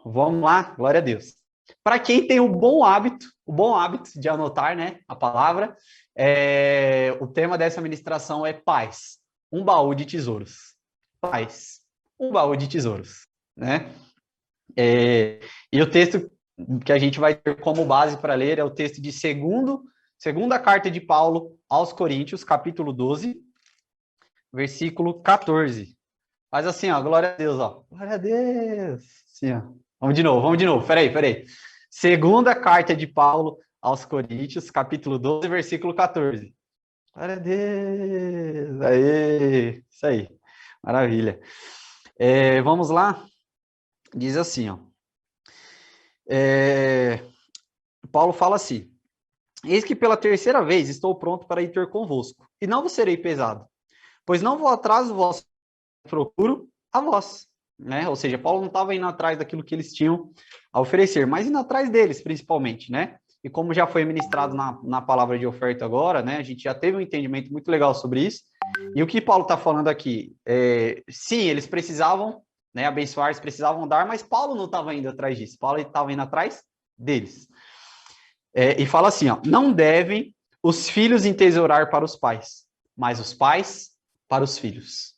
Vamos lá, glória a Deus. Para quem tem o bom hábito de anotar, né, a palavra, o tema dessa ministração é paz, um baú de tesouros. Paz, um baú de tesouros, né? E o texto que a gente vai ter como base para ler é o texto de segunda carta de Paulo aos Coríntios, capítulo 12, versículo 14. Faz assim, ó, glória a Deus, ó. Glória a Deus. Assim, ó. Vamos de novo. Peraí. Segunda carta de Paulo aos Coríntios, capítulo 12, versículo 14. Glória a Deus. Aê, isso aí. Maravilha. Vamos lá. Diz assim, ó. Paulo fala assim: Eis que pela terceira vez estou pronto para ir ter convosco, e não vos serei pesado, pois não vou atrás do vosso procuro a vós, né? Ou seja, Paulo não estava indo atrás daquilo que eles tinham a oferecer, mas indo atrás deles, principalmente, né? E como já foi ministrado na palavra de oferta agora, né? A gente já teve um entendimento muito legal sobre isso. E o que Paulo está falando aqui, sim, eles precisavam, né, abençoar, eles precisavam dar, mas Paulo não estava indo atrás disso. Paulo estava indo atrás deles. E fala assim, ó, não devem os filhos entesourar para os pais, mas os pais para os filhos.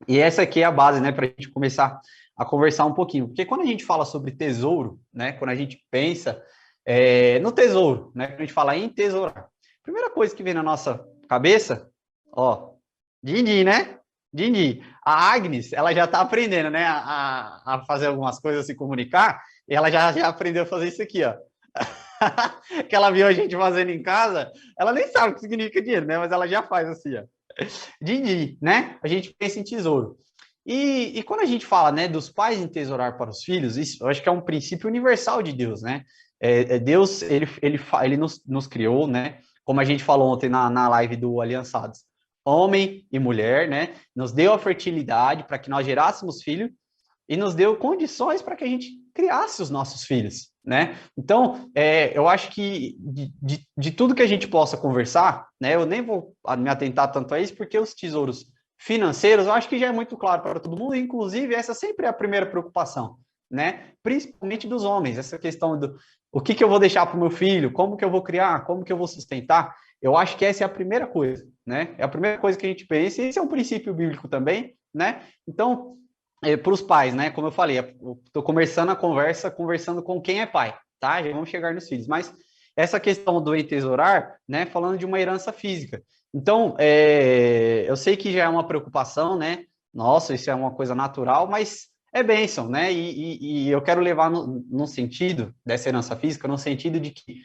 E essa aqui é a base, né, para a gente começar a conversar um pouquinho. Porque quando a gente fala sobre tesouro, né, quando a gente pensa no tesouro, né, quando a gente fala em tesourar, a primeira coisa que vem na nossa cabeça, ó, din-din, né? Din-din. A Agnes, ela já está aprendendo, né, a fazer algumas coisas, a se comunicar, e ela já aprendeu a fazer isso aqui, ó. Que ela viu a gente fazendo em casa, ela nem sabe o que significa dinheiro, né, mas ela já faz assim, ó. Din-din, né? A gente pensa em tesouro. E quando a gente fala, né, dos pais entesourar para os filhos, isso eu acho que é um princípio universal de Deus, né? Deus, ele nos criou, né? Como a gente falou ontem na live do Aliançados, homem e mulher, né? Nos deu a fertilidade para que nós gerássemos filho e nos deu condições para que a gente criasse os nossos filhos, né? Então, eu acho que de tudo que a gente possa conversar, né? Eu nem vou me atentar tanto a isso, porque os tesouros financeiros, eu acho que já é muito claro para todo mundo, inclusive essa sempre é a primeira preocupação, né? Principalmente dos homens, essa questão do o que eu vou deixar para o meu filho, como que eu vou criar, como que eu vou sustentar, eu acho que essa é a primeira coisa, né? É a primeira coisa que a gente pensa, e esse é um princípio bíblico também, né? Então, para os pais, né? Como eu falei, estou começando a conversa, conversando com quem é pai, tá? Já vamos chegar nos filhos, mas essa questão do entesourar, né? Falando de uma herança física. Então, eu sei que já é uma preocupação, né? Nossa, isso é uma coisa natural, mas é bênção, né? E eu quero levar no sentido dessa herança física, no sentido de que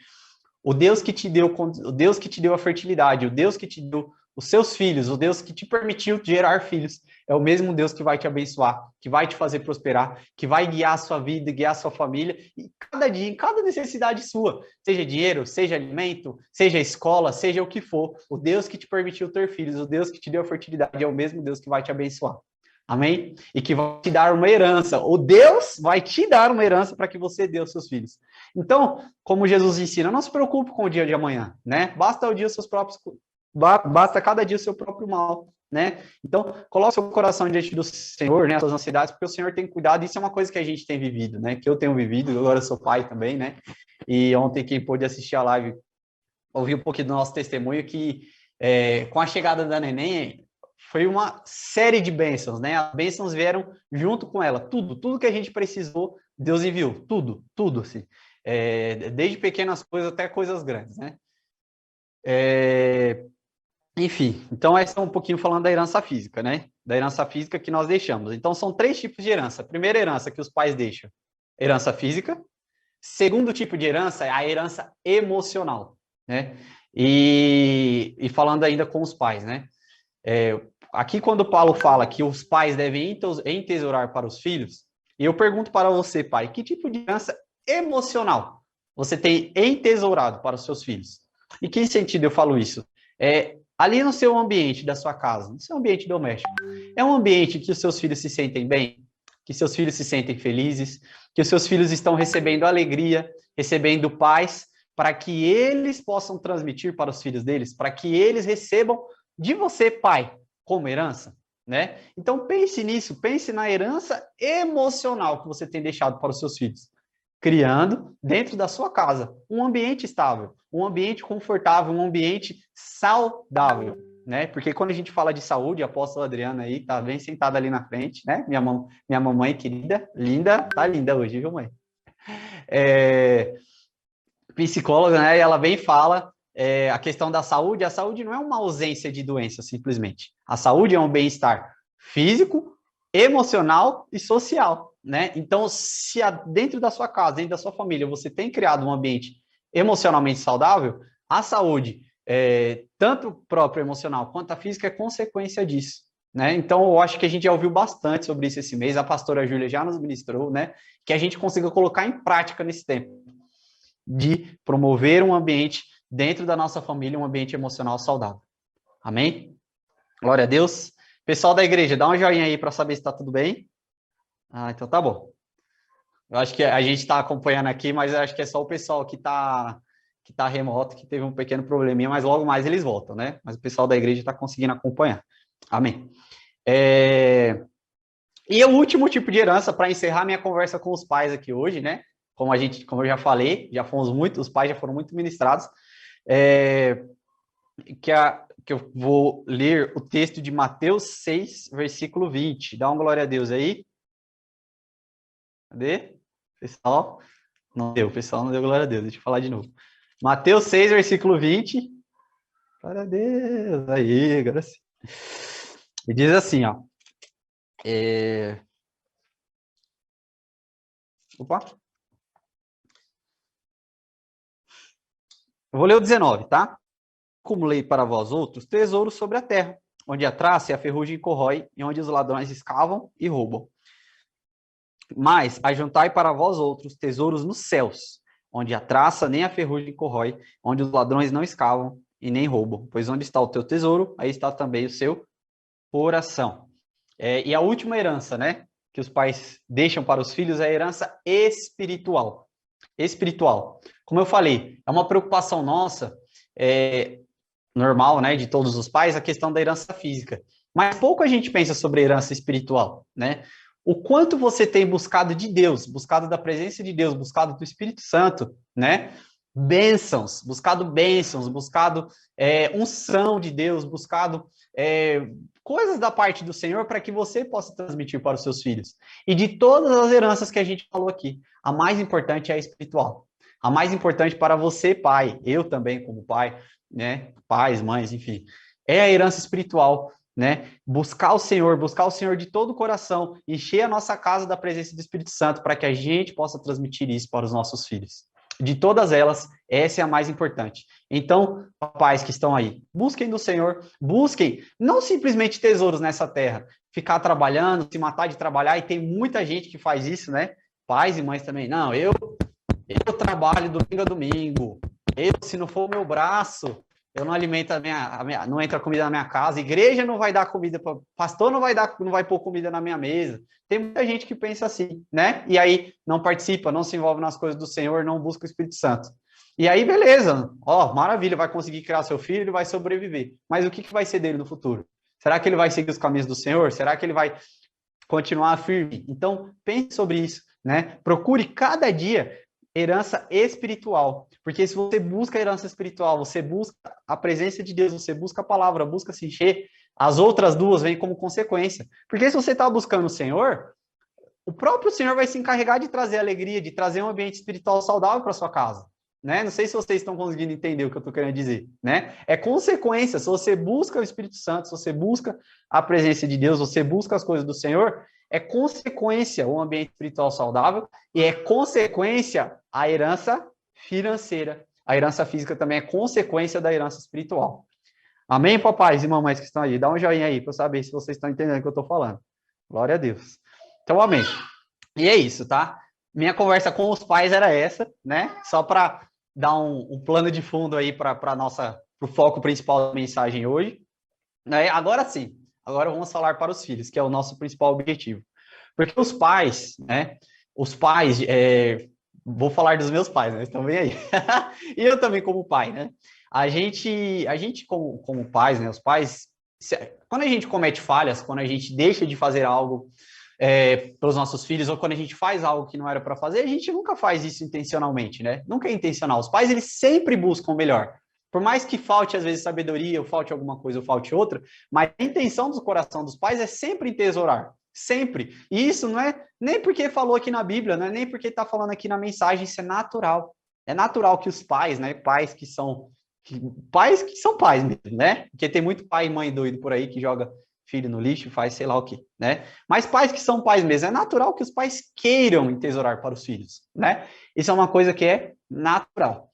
o Deus que te deu a fertilidade, o Deus que te deu os seus filhos, o Deus que te permitiu gerar filhos, é o mesmo Deus que vai te abençoar, que vai te fazer prosperar, que vai guiar a sua vida, guiar a sua família, e cada dia, em cada necessidade sua, seja dinheiro, seja alimento, seja escola, seja o que for, o Deus que te permitiu ter filhos, o Deus que te deu a fertilidade, é o mesmo Deus que vai te abençoar. Amém? E que vai te dar uma herança. O Deus vai te dar uma herança para que você dê aos seus filhos. Então, como Jesus ensina, não se preocupe com o dia de amanhã, né? Basta o dia os seus próprios, basta cada dia o seu próprio mal, né? Então, coloque seu coração diante do Senhor, né? As suas ansiedades, porque o Senhor tem cuidado. Isso é uma coisa que a gente tem vivido, né? Que eu tenho vivido. Agora eu sou pai também, né? E ontem quem pôde assistir a live ouviu um pouquinho do nosso testemunho que com a chegada da neném foi uma série de bênçãos, né? As bênçãos vieram junto com ela, tudo que a gente precisou, Deus enviou, tudo, assim. Desde pequenas coisas até coisas grandes, né? Enfim, então essa é um pouquinho falando da herança física, né? Da herança física que nós deixamos. Então são três tipos de herança. Primeira herança que os pais deixam, herança física. Segundo tipo de herança é a herança emocional, né? E falando ainda com os pais, né? Aqui quando Paulo fala que os pais devem entesourar para os filhos, e eu pergunto para você, pai, que tipo de herança emocional você tem entesourado para os seus filhos? Em que sentido eu falo isso? Ali no seu ambiente da sua casa, no seu ambiente doméstico, é um ambiente que os seus filhos se sentem bem, que seus filhos se sentem felizes, que os seus filhos estão recebendo alegria, recebendo paz, para que eles possam transmitir para os filhos deles, para que eles recebam de você, pai, como herança? né? Então pense nisso, pense na herança emocional que você tem deixado para os seus filhos, criando dentro da sua casa um ambiente estável, um ambiente confortável, um ambiente saudável, né? Porque quando a gente fala de saúde, a apóstola Adriana aí tá bem sentada ali na frente, né? Minha mamãe querida, linda, tá linda hoje, viu, mãe? É, psicóloga, né? E ela bem fala a questão da saúde. A saúde não é uma ausência de doença, simplesmente. A saúde é um bem-estar físico, emocional e social, né? Então, se dentro da sua casa, dentro da sua família, você tem criado um ambiente emocionalmente saudável, a saúde, tanto própria emocional quanto a física, é consequência disso. Né? Então, eu acho que a gente já ouviu bastante sobre isso esse mês, a pastora Júlia já nos ministrou, né? Que a gente consiga colocar em prática nesse tempo de promover um ambiente dentro da nossa família, um ambiente emocional saudável. Amém? Glória a Deus. Pessoal da igreja, dá um joinha aí para saber se está tudo bem. Ah, então tá bom. Eu acho que a gente está acompanhando aqui, mas eu acho que é só o pessoal que tá remoto, que teve um pequeno probleminha, mas logo mais eles voltam, né? Mas o pessoal da igreja está conseguindo acompanhar. Amém. E o último tipo de herança, para encerrar minha conversa com os pais aqui hoje, né? Como eu já falei, os pais já foram muito ministrados, que eu vou ler o texto de Mateus 6, versículo 20. Dá uma glória a Deus aí. Cadê? Pessoal, o pessoal não deu glória a Deus, deixa eu falar de novo. Mateus 6, versículo 20. Glória a Deus, aí, agora sim. E diz assim, ó. Opa. Eu vou ler o 19, tá? Acumulei para vós outros tesouros sobre a terra, onde a traça e a ferrugem corrói, e onde os ladrões escavam e roubam. Mas ajuntai para vós outros tesouros nos céus, onde a traça nem a ferrugem corrói, onde os ladrões não escavam e nem roubam. Pois onde está o teu tesouro, aí está também o seu coração. E a última herança, né, que os pais deixam para os filhos é a herança espiritual. Espiritual. Como eu falei, é uma preocupação nossa, normal, né, de todos os pais, a questão da herança física. Mas pouco a gente pensa sobre a herança espiritual, né? O quanto você tem buscado de Deus, buscado da presença de Deus, buscado do Espírito Santo, né? Bênçãos, buscado unção de Deus, buscado coisas da parte do Senhor para que você possa transmitir para os seus filhos. E de todas as heranças que a gente falou aqui, a mais importante é a espiritual. A mais importante para você, pai, eu também como pai, né? Pais, mães, enfim, é a herança espiritual, né? Buscar o Senhor de todo o coração, encher a nossa casa da presença do Espírito Santo para que a gente possa transmitir isso para os nossos filhos. De todas elas, essa é a mais importante. Então, pais que estão aí, busquem do Senhor, busquem não simplesmente tesouros nessa terra, ficar trabalhando, se matar de trabalhar, e tem muita gente que faz isso, né? Pais e mães também. Não, eu trabalho domingo a domingo. Se não for o meu braço, eu não alimento não entra comida na minha casa. Igreja não vai dar comida para pastor, não vai pôr comida na minha mesa. Tem muita gente que pensa assim, né? E aí não participa, não se envolve nas coisas do Senhor, não busca o Espírito Santo. E aí, beleza, maravilha, vai conseguir criar seu filho, ele vai sobreviver. Mas o que vai ser dele no futuro? Será que ele vai seguir os caminhos do Senhor? Será que ele vai continuar firme? Então, pense sobre isso, né? Procure cada dia herança espiritual. Porque se você busca a herança espiritual, você busca a presença de Deus, você busca a palavra, busca se encher, as outras duas vêm como consequência. Porque se você está buscando o Senhor, o próprio Senhor vai se encarregar de trazer alegria, de trazer um ambiente espiritual saudável para sua casa. Né? Não sei se vocês estão conseguindo entender o que eu estou querendo dizer. Né? É consequência. Se você busca o Espírito Santo, se você busca a presença de Deus, você busca as coisas do Senhor, é consequência um ambiente espiritual saudável e é consequência a herança financeira. A herança física também é consequência da herança espiritual. Amém, papais e mamães que estão aí? Dá um joinha aí para eu saber se vocês estão entendendo o que eu estou falando. Glória a Deus. Então, amém. E é isso, tá? Minha conversa com os pais era essa, né? Só para dar um plano de fundo aí para o foco principal da mensagem hoje. Agora sim, agora vamos falar para os filhos, que é o nosso principal objetivo. Porque os pais, né? Os pais, vou falar dos meus pais, né? Estão bem aí. E eu também como pai, né? A gente como pais, né? Os pais Quando a gente comete falhas, quando a gente deixa de fazer algo pelos nossos filhos, ou quando a gente faz algo que não era para fazer, a gente nunca faz isso intencionalmente, né? Nunca é intencional. Os pais, eles sempre buscam o melhor. Por mais que falte, às vezes, sabedoria, ou falte alguma coisa, ou falte outra, mas a intenção do coração dos pais é sempre entesourar. Sempre. E isso não é nem porque falou aqui na Bíblia, não é nem porque está falando aqui na mensagem, isso é natural. É natural que os pais, né? Pais que são pais mesmo, né? Porque tem muito pai e mãe doido por aí que joga filho no lixo, faz sei lá o quê, né? Mas pais que são pais mesmo, é natural que os pais queiram entesourar para os filhos, né? Isso é uma coisa que é natural.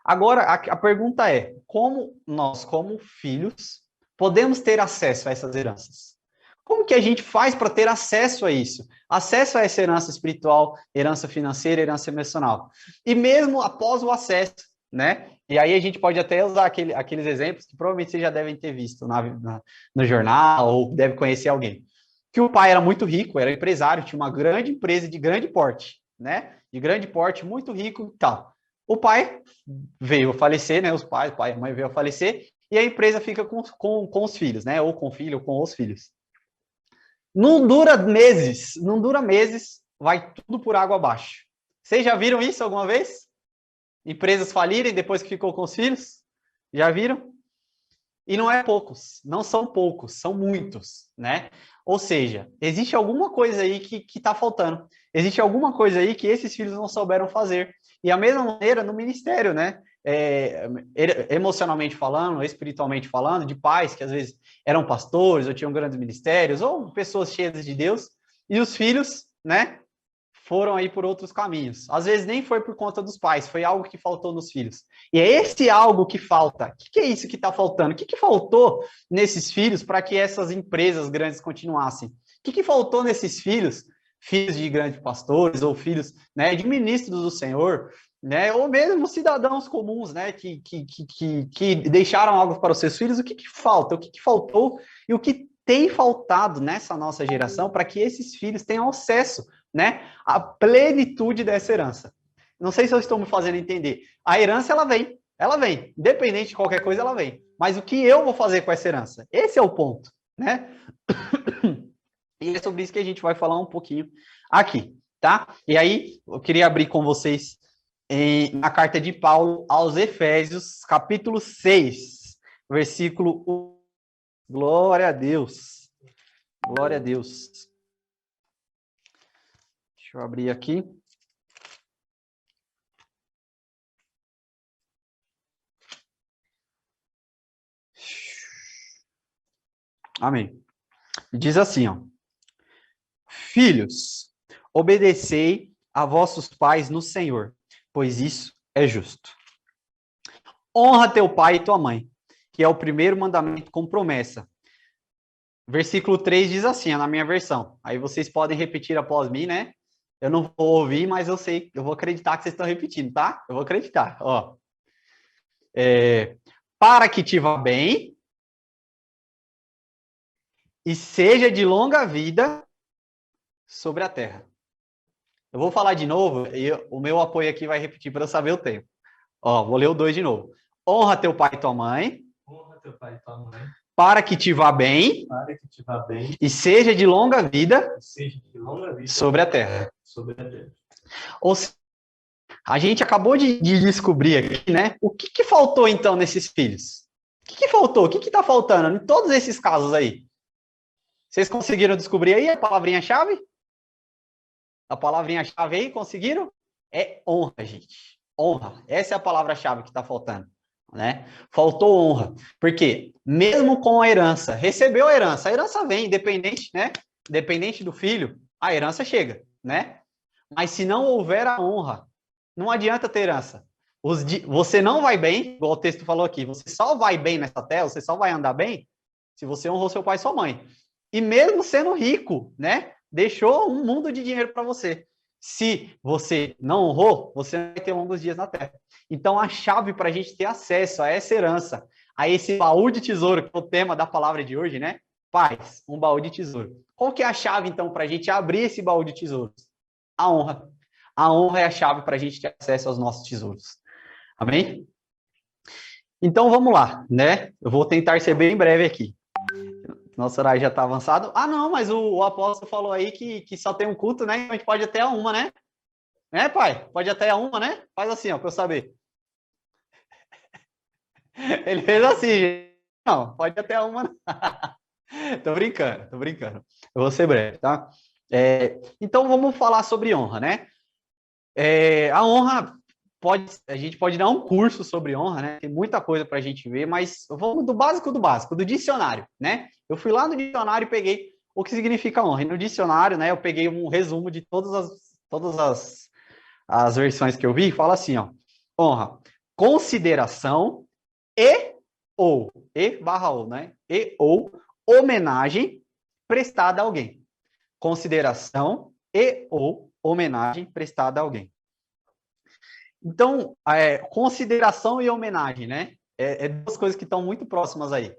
Agora, a pergunta é, como nós, como filhos, podemos ter acesso a essas heranças? Como que a gente faz para ter acesso a isso? Acesso a essa herança espiritual, herança financeira, herança emocional. E mesmo após o acesso, né? E aí a gente pode até usar aqueles exemplos que provavelmente vocês já devem ter visto no jornal ou deve conhecer alguém. Que o pai era muito rico, era empresário, tinha uma grande empresa de grande porte, né? De grande porte, muito rico e tal. O pai veio a falecer, né? Os pais, o pai e a mãe veio a falecer, e a empresa fica com os filhos, né? Ou com o filho, ou com os filhos. Não dura meses, vai tudo por água abaixo. Vocês já viram isso alguma vez? Empresas falirem depois que ficou com os filhos? Já viram? E não é poucos, não são poucos, são muitos, né? Ou seja, existe alguma coisa aí que está faltando. Existe alguma coisa aí que esses filhos não souberam fazer. E a mesma maneira no ministério, né? Emocionalmente falando, espiritualmente falando, de pais que às vezes eram pastores ou tinham grandes ministérios, ou pessoas cheias de Deus, e os filhos, né? Foram aí por outros caminhos. Às vezes nem foi por conta dos pais, foi algo que faltou nos filhos. E é esse algo que falta. O que é isso que está faltando? O que faltou nesses filhos para que essas empresas grandes continuassem? O que faltou nesses filhos, filhos de grandes pastores ou filhos, né, de ministros do Senhor, né, ou mesmo cidadãos comuns, né, que deixaram algo para os seus filhos? O que falta? O que faltou e o que tem faltado nessa nossa geração para que esses filhos tenham acesso, né, a plenitude dessa herança? Não sei se eu estou me fazendo entender. A herança, ela vem. Independente de qualquer coisa, ela vem. Mas o que eu vou fazer com essa herança? Esse é o ponto, né? E é sobre isso que a gente vai falar um pouquinho aqui, tá? E aí, eu queria abrir com vocês na carta de Paulo aos Efésios, capítulo 6, versículo 1. Glória a Deus. Glória a Deus. Deixa eu abrir aqui. Amém. Diz assim, ó. Filhos, obedecei a vossos pais no Senhor, pois isso é justo. Honra teu pai e tua mãe, que é o primeiro mandamento com promessa. Versículo 3 diz assim, na minha versão. Aí vocês podem repetir após mim, né? Eu não vou ouvir, mas eu sei, eu vou acreditar que vocês estão repetindo, tá? Eu vou acreditar, ó. Para que te vá bem e seja de longa vida sobre a terra. Eu vou falar de novo e o meu apoio aqui vai repetir para eu saber o tempo. Ó, vou ler o 2 de novo. Honra teu pai e tua mãe. Honra teu pai e tua mãe. Para que te vá bem. Para que te vá bem. E seja de longa vida. Seja de longa vida sobre a terra. Sobre a terra. Ou seja, a gente acabou de descobrir aqui, né? O que faltou então nesses filhos? O que faltou? O que está faltando em todos esses casos aí? Vocês conseguiram descobrir aí a palavrinha-chave? A palavrinha-chave aí, conseguiram? É honra, gente. Honra. Essa é a palavra-chave que está faltando, né? Faltou honra. Porque mesmo com a herança, recebeu a herança vem, independente, né? Independente do filho, a herança chega, né? Mas se não houver a honra, não adianta ter herança. Você não vai bem, igual o texto falou aqui, você só vai bem nessa terra, você só vai andar bem se você honrou seu pai e sua mãe. E mesmo sendo rico, né? Deixou um mundo de dinheiro para você. Se você não honrou, você vai ter longos dias na terra. Então, a chave para a gente ter acesso a essa herança, a esse baú de tesouro, que é o tema da palavra de hoje, né? Paz, um baú de tesouro. Qual que é a chave, então, para a gente abrir esse baú de tesouros? A honra. A honra é a chave para a gente ter acesso aos nossos tesouros. Amém? Então, vamos lá, né? Eu vou tentar ser bem breve aqui. Nosso horário já está avançado. Ah, não, mas o apóstolo falou aí que só tem um culto, né? Então a gente pode ir até a uma, né? Né, pai? Pode ir até a uma, né? Faz assim, ó, para eu saber. Ele fez assim, gente. Não, pode ir até a uma. Tô brincando, tô brincando. Eu vou ser breve, tá? Então vamos falar sobre honra, né? A honra a gente pode dar um curso sobre honra, né? Tem muita coisa para a gente ver, mas vamos do básico, do dicionário, né? Eu fui lá no dicionário e peguei o que significa honra. E no dicionário, né, eu peguei um resumo de todas as versões que eu vi, fala assim, ó, honra, consideração e/ou, né? E/ou homenagem prestada a alguém. Consideração e/ou homenagem prestada a alguém. Então, consideração e homenagem, né? Duas coisas que estão muito próximas aí.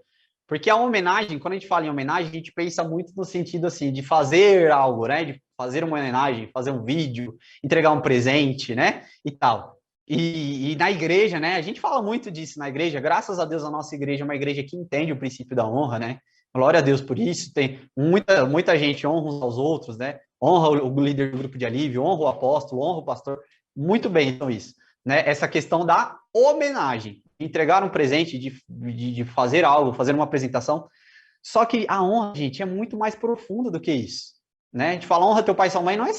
Porque a homenagem, quando a gente fala em homenagem, a gente pensa muito no sentido assim, de fazer algo, né? De fazer uma homenagem, fazer um vídeo, entregar um presente, né? E tal. E na igreja, né? A gente fala muito disso na igreja. Graças a Deus, a nossa igreja é uma igreja que entende o princípio da honra, né? Glória a Deus por isso. Tem muita gente honra uns aos outros, né? Honra o líder do grupo de alívio, honra o apóstolo, honra o pastor. Muito bem, então, isso. Né? Essa questão da homenagem. Entregar um presente, de fazer algo, fazer uma apresentação. Só que a honra, gente, é muito mais profunda do que isso. Né? A gente fala honra teu pai e sua mãe, não é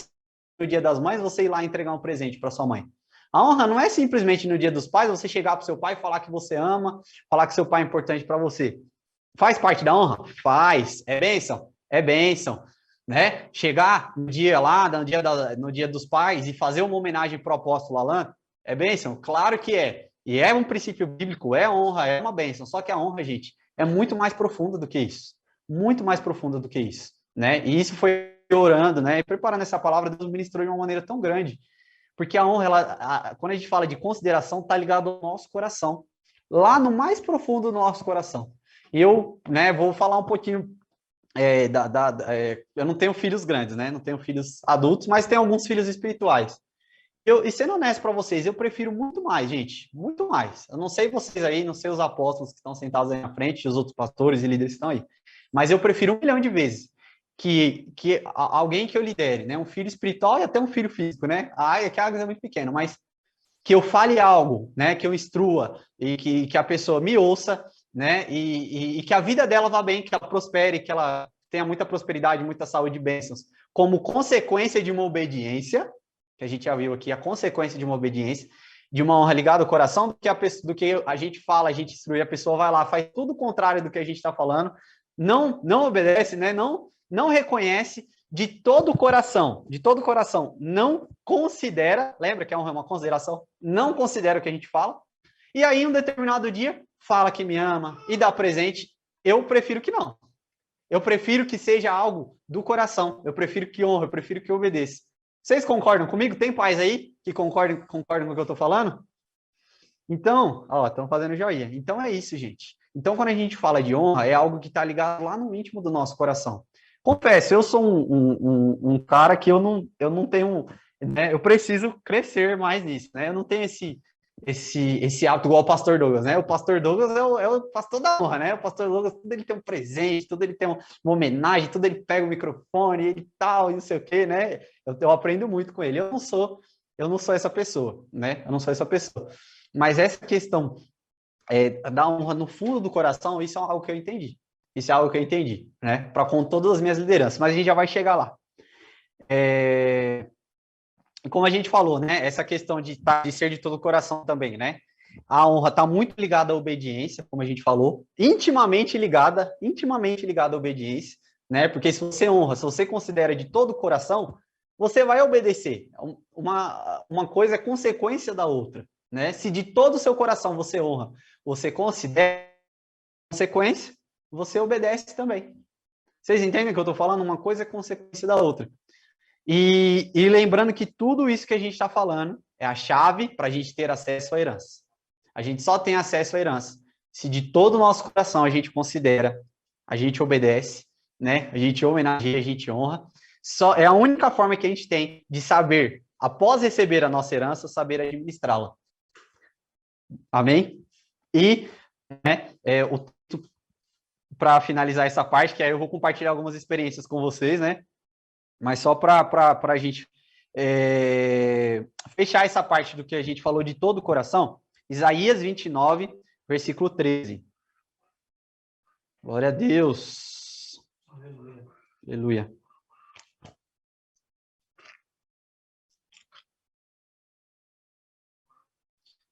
no dia das mães você ir lá entregar um presente para sua mãe. A honra não é simplesmente no dia dos pais você chegar para o seu pai e falar que você ama, falar que seu pai é importante para você. Faz parte da honra? Faz. É bênção? É bênção. Né? Chegar no dia lá, no dia dos pais e fazer uma homenagem pro apóstolo Alan, é bênção? Claro que é. E é um princípio bíblico, é honra, é uma bênção. Só que a honra, gente, é muito mais profunda do que isso. Muito mais profunda do que isso. Né? E isso foi orando, né? E preparando essa palavra, Deus ministrou de uma maneira tão grande. Porque a honra, quando a gente fala de consideração, está ligado ao nosso coração. Lá no mais profundo do nosso coração. E eu, né, vou falar um pouquinho eu não tenho filhos grandes, né? Não tenho filhos adultos, mas tenho alguns filhos espirituais. E sendo honesto para vocês, eu prefiro muito mais, gente, muito mais. Eu não sei vocês aí, não sei os apóstolos que estão sentados aí na frente, os outros pastores e líderes que estão aí, mas eu prefiro 1 milhão de vezes que alguém que eu lidere, né? Um filho espiritual e até um filho físico, né? É que a água é muito pequena, mas que eu fale algo, né? Que eu instrua e que a pessoa me ouça, né? E que a vida dela vá bem, que ela prospere, que ela tenha muita prosperidade, muita saúde e bênçãos, como consequência de uma obediência, que a gente já viu aqui, a consequência de uma obediência, de uma honra ligada ao coração, do que a gente fala, a gente instrui, a pessoa vai lá, faz tudo o contrário do que a gente está falando, não obedece, né? Não reconhece de todo o coração, não considera, lembra que é uma consideração, não considera o que a gente fala, e aí, um determinado dia, fala que me ama e dá presente. Eu prefiro que não. Eu prefiro que seja algo do coração. Eu prefiro que honre, eu prefiro que obedeça. Vocês concordam comigo? Tem pais aí que concordam com o que eu estou falando? Então, estão fazendo joinha. Então é isso, gente. Então, quando a gente fala de honra, é algo que está ligado lá no íntimo do nosso coração. Confesso, eu sou um cara que eu não tenho, né, eu preciso crescer mais nisso, né? Eu não tenho esse hábito igual o pastor Douglas, né? O pastor Douglas é o pastor da honra, né? O pastor Douglas, tudo ele tem um presente, tudo ele tem uma homenagem, tudo ele pega o microfone, ele tal, e não sei o quê, né? Eu aprendo muito com ele. Eu não sou essa pessoa, né? Eu não sou essa pessoa. Mas essa questão da honra no fundo do coração, isso é algo que eu entendi. Isso é algo que eu entendi, né? Para com todas as minhas lideranças, mas a gente já vai chegar lá. Como a gente falou, né? Essa questão de ser de todo o coração também, né? A honra está muito ligada à obediência, como a gente falou, intimamente ligada à obediência, né? Porque se você honra, se você considera de todo o coração, você vai obedecer. Uma coisa é consequência da outra, né? Se de todo o seu coração você honra, você considera consequência, você obedece também. Vocês entendem o que eu estou falando? Uma coisa é consequência da outra. E lembrando que tudo isso que a gente está falando é a chave para a gente ter acesso à herança. A gente só tem acesso à herança se de todo o nosso coração a gente considera, a gente obedece, né? A gente homenageia, a gente honra. Só é a única forma que a gente tem de saber, após receber a nossa herança, saber administrá-la. Amém? E né, para finalizar essa parte, que aí eu vou compartilhar algumas experiências com vocês, né? Mas só para a gente fechar essa parte do que a gente falou de todo o coração, Isaías 29, versículo 13. Glória a Deus. Aleluia. Aleluia.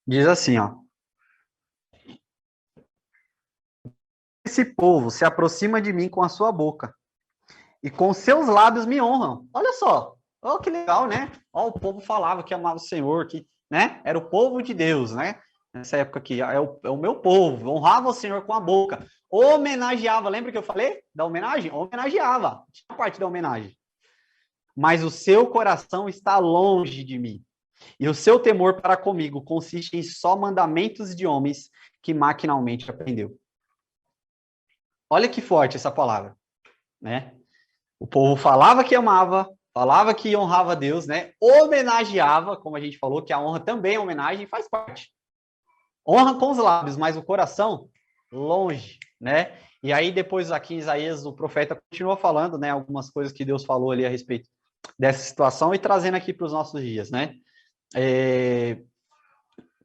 Diz assim, ó. Esse povo se aproxima de mim com a sua boca e com seus lábios me honram. Olha só, olha que legal, né? Ó, o povo falava que amava o Senhor, que, né? Era o povo de Deus, né? Nessa época aqui, é o meu povo, honrava o Senhor com a boca, homenageava. Lembra que eu falei da homenagem? Homenageava, tinha parte da homenagem. Mas o seu coração está longe de mim, e o seu temor para comigo consiste em só mandamentos de homens que maquinalmente aprendeu. Olha que forte essa palavra, né? O povo falava que amava, falava que honrava a Deus, né? Homenageava, como a gente falou, que a honra também é homenagem, faz parte. Honra com os lábios, mas o coração longe, né? E aí depois aqui em Isaías o profeta continua falando, né? Algumas coisas que Deus falou ali a respeito dessa situação e trazendo aqui para os nossos dias, né?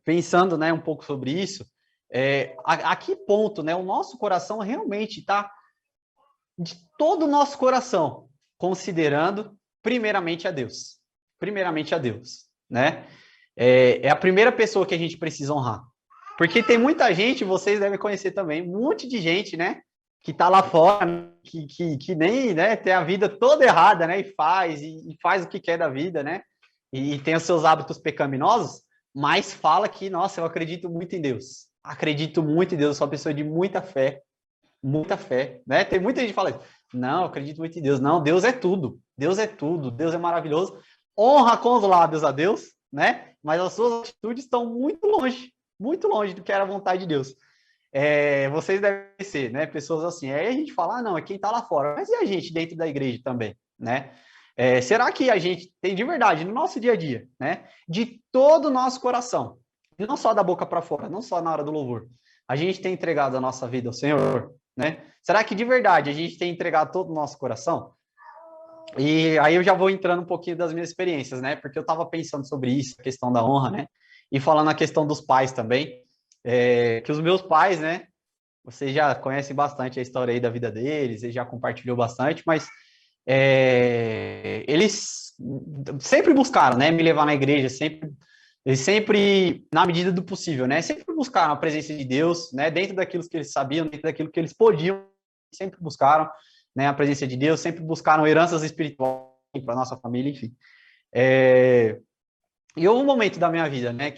Pensando, né, um pouco sobre isso, a que ponto, né? O nosso coração realmente está de todo o nosso coração, considerando primeiramente a Deus. Primeiramente a Deus, né? É a primeira pessoa que a gente precisa honrar. Porque tem muita gente, vocês devem conhecer também, um monte de gente, né? Que tá lá fora, que nem, né, tem a vida toda errada, né? E faz o que quer da vida, né? E tem os seus hábitos pecaminosos, mas fala que, nossa, eu acredito muito em Deus. Acredito muito em Deus, sou uma pessoa de muita fé, né? Tem muita gente que fala isso. Não, eu acredito muito em Deus. Não, Deus é tudo. Deus é tudo. Deus é maravilhoso. Honra com os lábios a Deus, né? Mas as suas atitudes estão muito longe do que era a vontade de Deus. Vocês devem ser, né? Pessoas assim. Aí a gente fala, não, é quem tá lá fora. Mas e a gente dentro da igreja também, né? Será que a gente tem de verdade no nosso dia a dia, né? De todo o nosso coração, não só da boca para fora, não só na hora do louvor, a gente tem entregado a nossa vida ao Senhor, né? Será que de verdade a gente tem entregado todo o nosso coração? E aí eu já vou entrando um pouquinho das minhas experiências, né? Porque eu estava pensando sobre isso, a questão da honra, né? E falando a questão dos pais também, que os meus pais, né? Vocês já conhecem bastante a história aí da vida deles, eles já compartilhou bastante, mas eles sempre buscaram, né? Me levar na igreja, eles sempre, na medida do possível, né? Sempre buscaram a presença de Deus, né? Dentro daquilo que eles sabiam, dentro daquilo que eles podiam, sempre buscaram, né? A presença de Deus, sempre buscaram heranças espirituais para nossa família, enfim. E houve um momento da minha vida, né?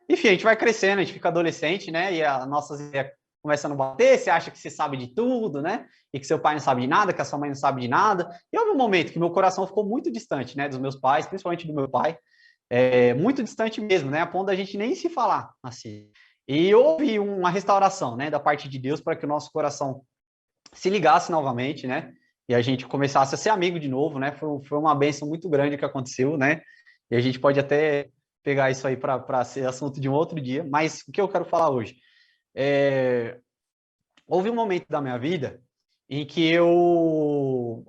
Enfim, a gente vai crescendo, a gente fica adolescente, né? E as nossas ideias começam a bater, você acha que você sabe de tudo, né? E que seu pai não sabe de nada, que a sua mãe não sabe de nada. E houve um momento que meu coração ficou muito distante, né? Dos meus pais, principalmente do meu pai. Muito distante mesmo, né? A ponto da gente nem se falar assim. E houve uma restauração, né, da parte de Deus para que o nosso coração se ligasse novamente, né? E a gente começasse a ser amigo de novo, né? Foi uma bênção muito grande que aconteceu, né? E a gente pode até pegar isso aí para ser assunto de um outro dia. Mas o que eu quero falar hoje? Houve um momento da minha vida em que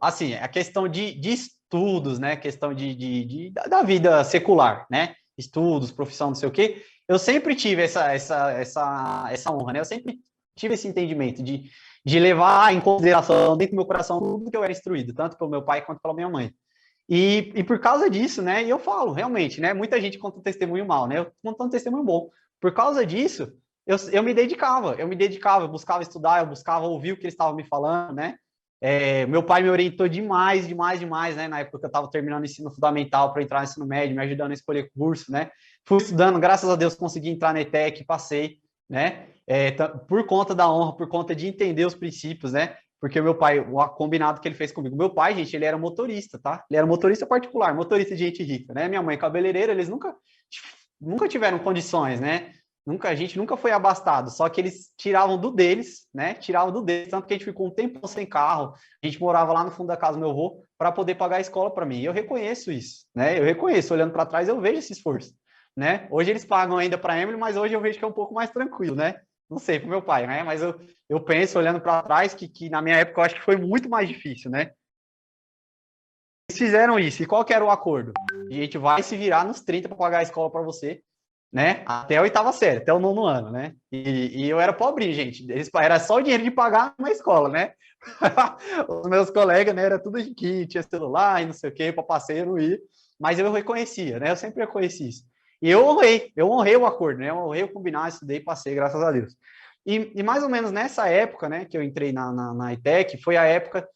assim, a questão de estudos, né, questão da vida secular, né, estudos, profissão, não sei o quê, eu sempre tive essa honra, né, eu sempre tive esse entendimento de levar em consideração dentro do meu coração tudo que eu era instruído, tanto pelo meu pai quanto pela minha mãe. E por causa disso, né, e eu falo, realmente, né, muita gente conta um testemunho mal, né, eu conto um testemunho bom. Por causa disso, eu me dedicava, eu buscava estudar, eu buscava ouvir o que eles estavam me falando, né? Meu pai me orientou demais, né? Na época que eu estava terminando o ensino fundamental para entrar no ensino médio, me ajudando a escolher curso, né? Fui estudando, graças a Deus consegui entrar na ETEC, passei, né? Por conta da honra, por conta de entender os princípios, né? Porque o meu pai, o combinado que ele fez comigo, meu pai, gente, ele era motorista, tá? Ele era motorista particular, motorista de gente rica, né? Minha mãe, cabeleireira, eles nunca tiveram condições, né? A gente nunca foi abastado, só que eles tiravam do deles, né? Tiravam do deles, tanto que a gente ficou um tempo sem carro, a gente morava lá no fundo da casa do meu avô para poder pagar a escola para mim. E eu reconheço isso, né? Eu reconheço, olhando para trás, eu vejo esse esforço, né? Hoje eles pagam ainda para a Emily, mas hoje eu vejo que é um pouco mais tranquilo, né? Não sei, pro meu pai, né? Mas eu penso, olhando para trás, que na minha época eu acho que foi muito mais difícil, né? Eles fizeram isso. E qual que era o acordo? A gente vai se virar nos 30 para pagar a escola para você, né? Até a oitava série, até o nono ano, né? E eu era pobrinho, gente. Era só o dinheiro de pagar uma escola, né? Os meus colegas, né? Era tudo que tinha celular e não sei o quê, para passeio não ir. Mas eu reconhecia, né? Eu sempre reconheci isso. E eu honrei o acordo, né? Eu honrei o combinado, estudei, passei, graças a Deus. E mais ou menos nessa época, né, que eu entrei na ITEC, foi a época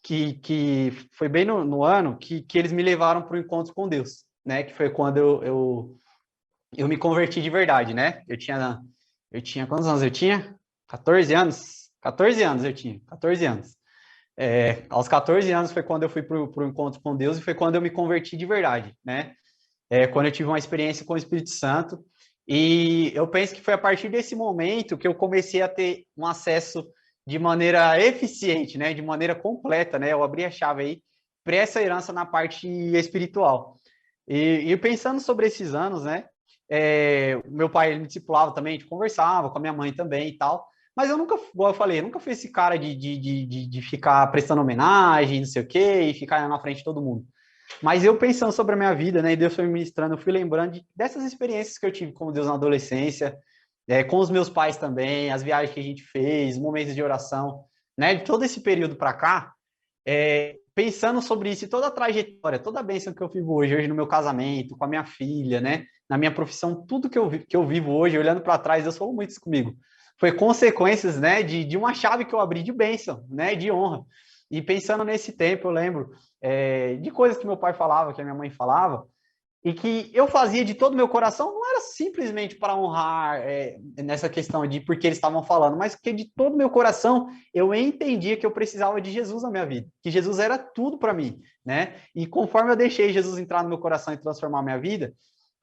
que foi bem no ano que eles me levaram para o encontro com Deus, né? Que foi quando eu me converti de verdade, né? Eu tinha quantos anos eu tinha? 14 anos. 14 anos eu tinha, 14 anos. Aos 14 anos foi quando eu fui para o encontro com Deus e foi quando eu me converti de verdade, né? Quando eu tive uma experiência com o Espírito Santo. E eu penso que foi a partir desse momento que eu comecei a ter um acesso de maneira eficiente, né? De maneira completa, né? Eu abri a chave aí para essa herança na parte espiritual. E pensando sobre esses anos, né? Meu pai ele me discipulava também, a gente conversava com a minha mãe também e tal. Mas eu nunca, igual eu falei, eu nunca fui esse cara de ficar prestando homenagem, não sei o quê, e ficar na frente de todo mundo. Mas eu pensando sobre a minha vida, né, e Deus foi me ministrando, eu fui lembrando dessas experiências que eu tive com Deus na adolescência, com os meus pais também, as viagens que a gente fez, momentos de oração, né, de todo esse período para cá, pensando sobre isso e toda a trajetória, toda a bênção que eu vivo hoje no meu casamento, com a minha filha, né, na minha profissão, tudo que eu vivo hoje, olhando para trás, Deus falou muito isso comigo. Foi consequências, né, de uma chave que eu abri de bênção, né, de honra. E pensando nesse tempo, eu lembro de coisas que meu pai falava, que a minha mãe falava, e que eu fazia de todo o meu coração, não era simplesmente para honrar nessa questão de porque eles estavam falando, mas que de todo o meu coração eu entendia que eu precisava de Jesus na minha vida, que Jesus era tudo para mim, né? E conforme eu deixei Jesus entrar no meu coração e transformar a minha vida,